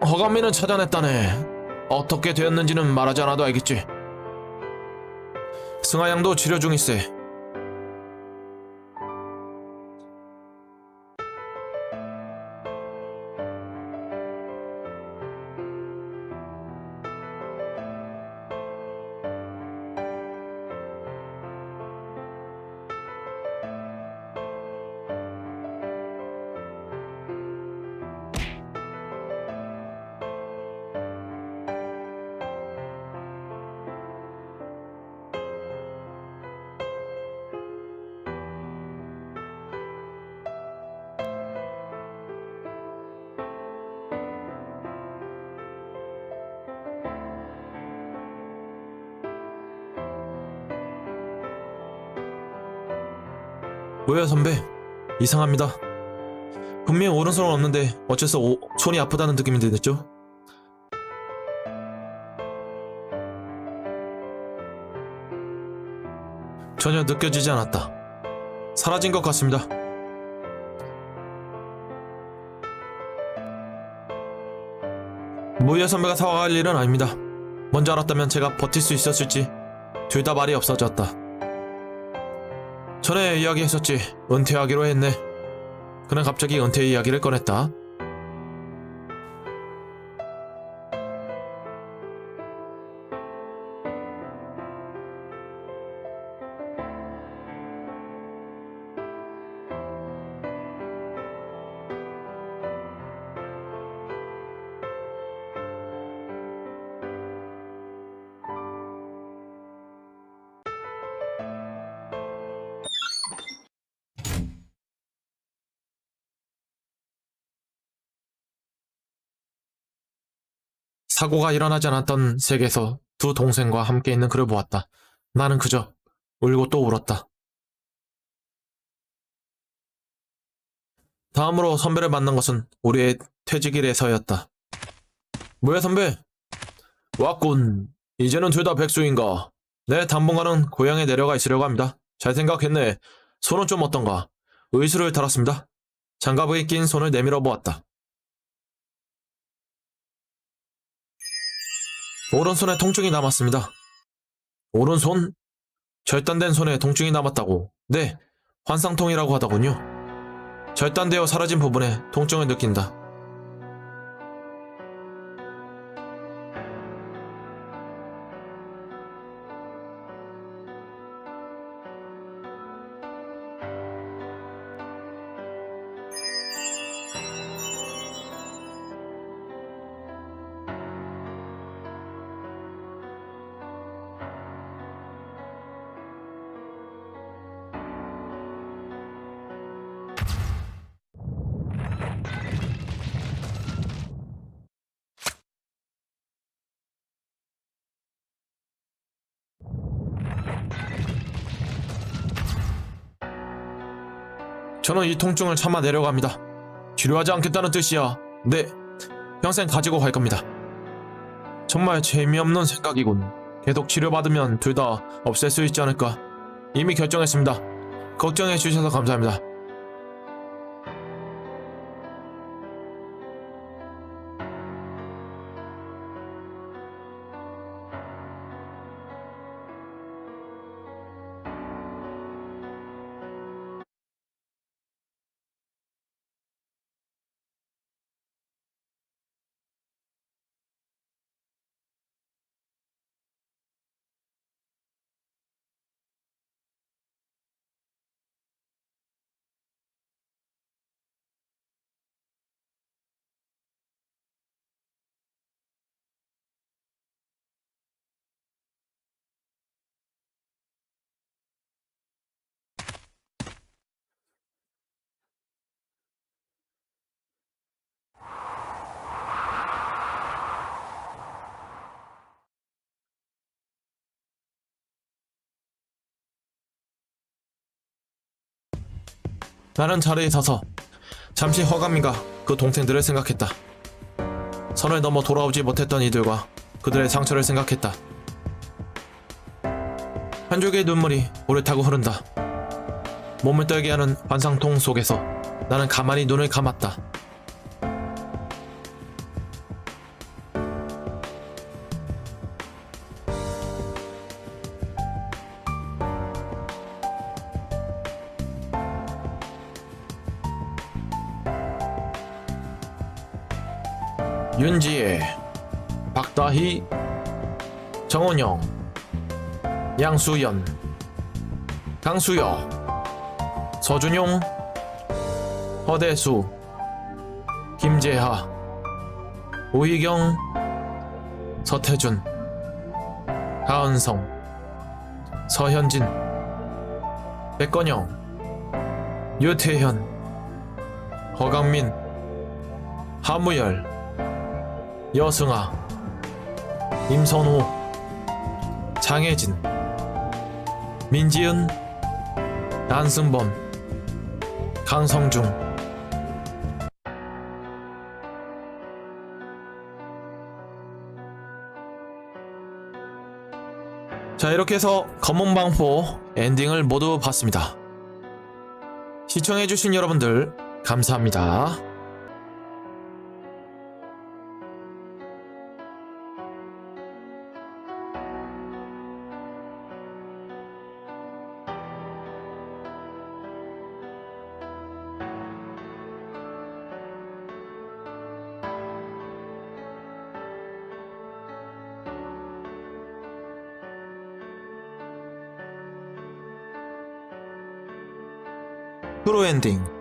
[SPEAKER 1] 허감민은 찾아냈다네. 어떻게 되었는지는 말하지 않아도 알겠지. 승하양도 치료 중일세. 뭐야 선배, 이상합니다. 분명 오른손은 없는데 어째서 손이 아프다는 느낌이 드냈죠? 전혀 느껴지지 않았다. 사라진 것 같습니다. 무예 선배가 사과할 일은 아닙니다. 먼저 알았다면 제가 버틸 수 있었을지. 둘 다 말이 없어졌다. 전에 이야기했었지. 은퇴하기로 했네. 그는 갑자기 은퇴 이야기를 꺼냈다. 사고가 일어나지 않았던 세계에서 두 동생과 함께 있는 그를 보았다. 나는 그저 울고 또 울었다. 다음으로 선배를 만난 것은 우리의 퇴직일에서였다. 뭐야 선배? 왔군. 이제는 둘 다 백수인가? 네, 당분간은 고향에 내려가 있으려고 합니다. 잘 생각했네. 손은 좀 어떤가? 의수를 달았습니다. 장갑에 낀 손을 내밀어 보았다. 오른손에 통증이 남았습니다. 오른손? 절단된 손에 통증이 남았다고. 네, 환상통이라고 하더군요. 절단되어 사라진 부분에 통증을 느낀다. 저는 이 통증을 참아내려고 합니다. 치료하지 않겠다는 뜻이야. 네, 평생 가지고 갈 겁니다. 정말 재미없는 생각이군. 계속 치료받으면 둘 다 없앨 수 있지 않을까. 이미 결정했습니다. 걱정해 주셔서 감사합니다. 나는 자리에 서서 잠시 허감인가 그 동생들을 생각했다. 선을 넘어 돌아오지 못했던 이들과 그들의 상처를 생각했다. 한 줄기의 눈물이 볼을 타고 흐른다. 몸을 떨게 하는 환상통 속에서 나는 가만히 눈을 감았다. 윤지혜, 박다희, 정원영, 양수연, 강수여, 서준용, 허대수, 김재하, 오희경, 서태준, 하은성, 서현진, 백건영, 유태현, 허강민, 하무열, 여승아, 임선호, 장혜진, 민지은, 안승범, 강성중. 자, 이렇게 해서 검은방포 엔딩을 모두 봤습니다. 시청해주신 여러분들 감사합니다. 프로 엔딩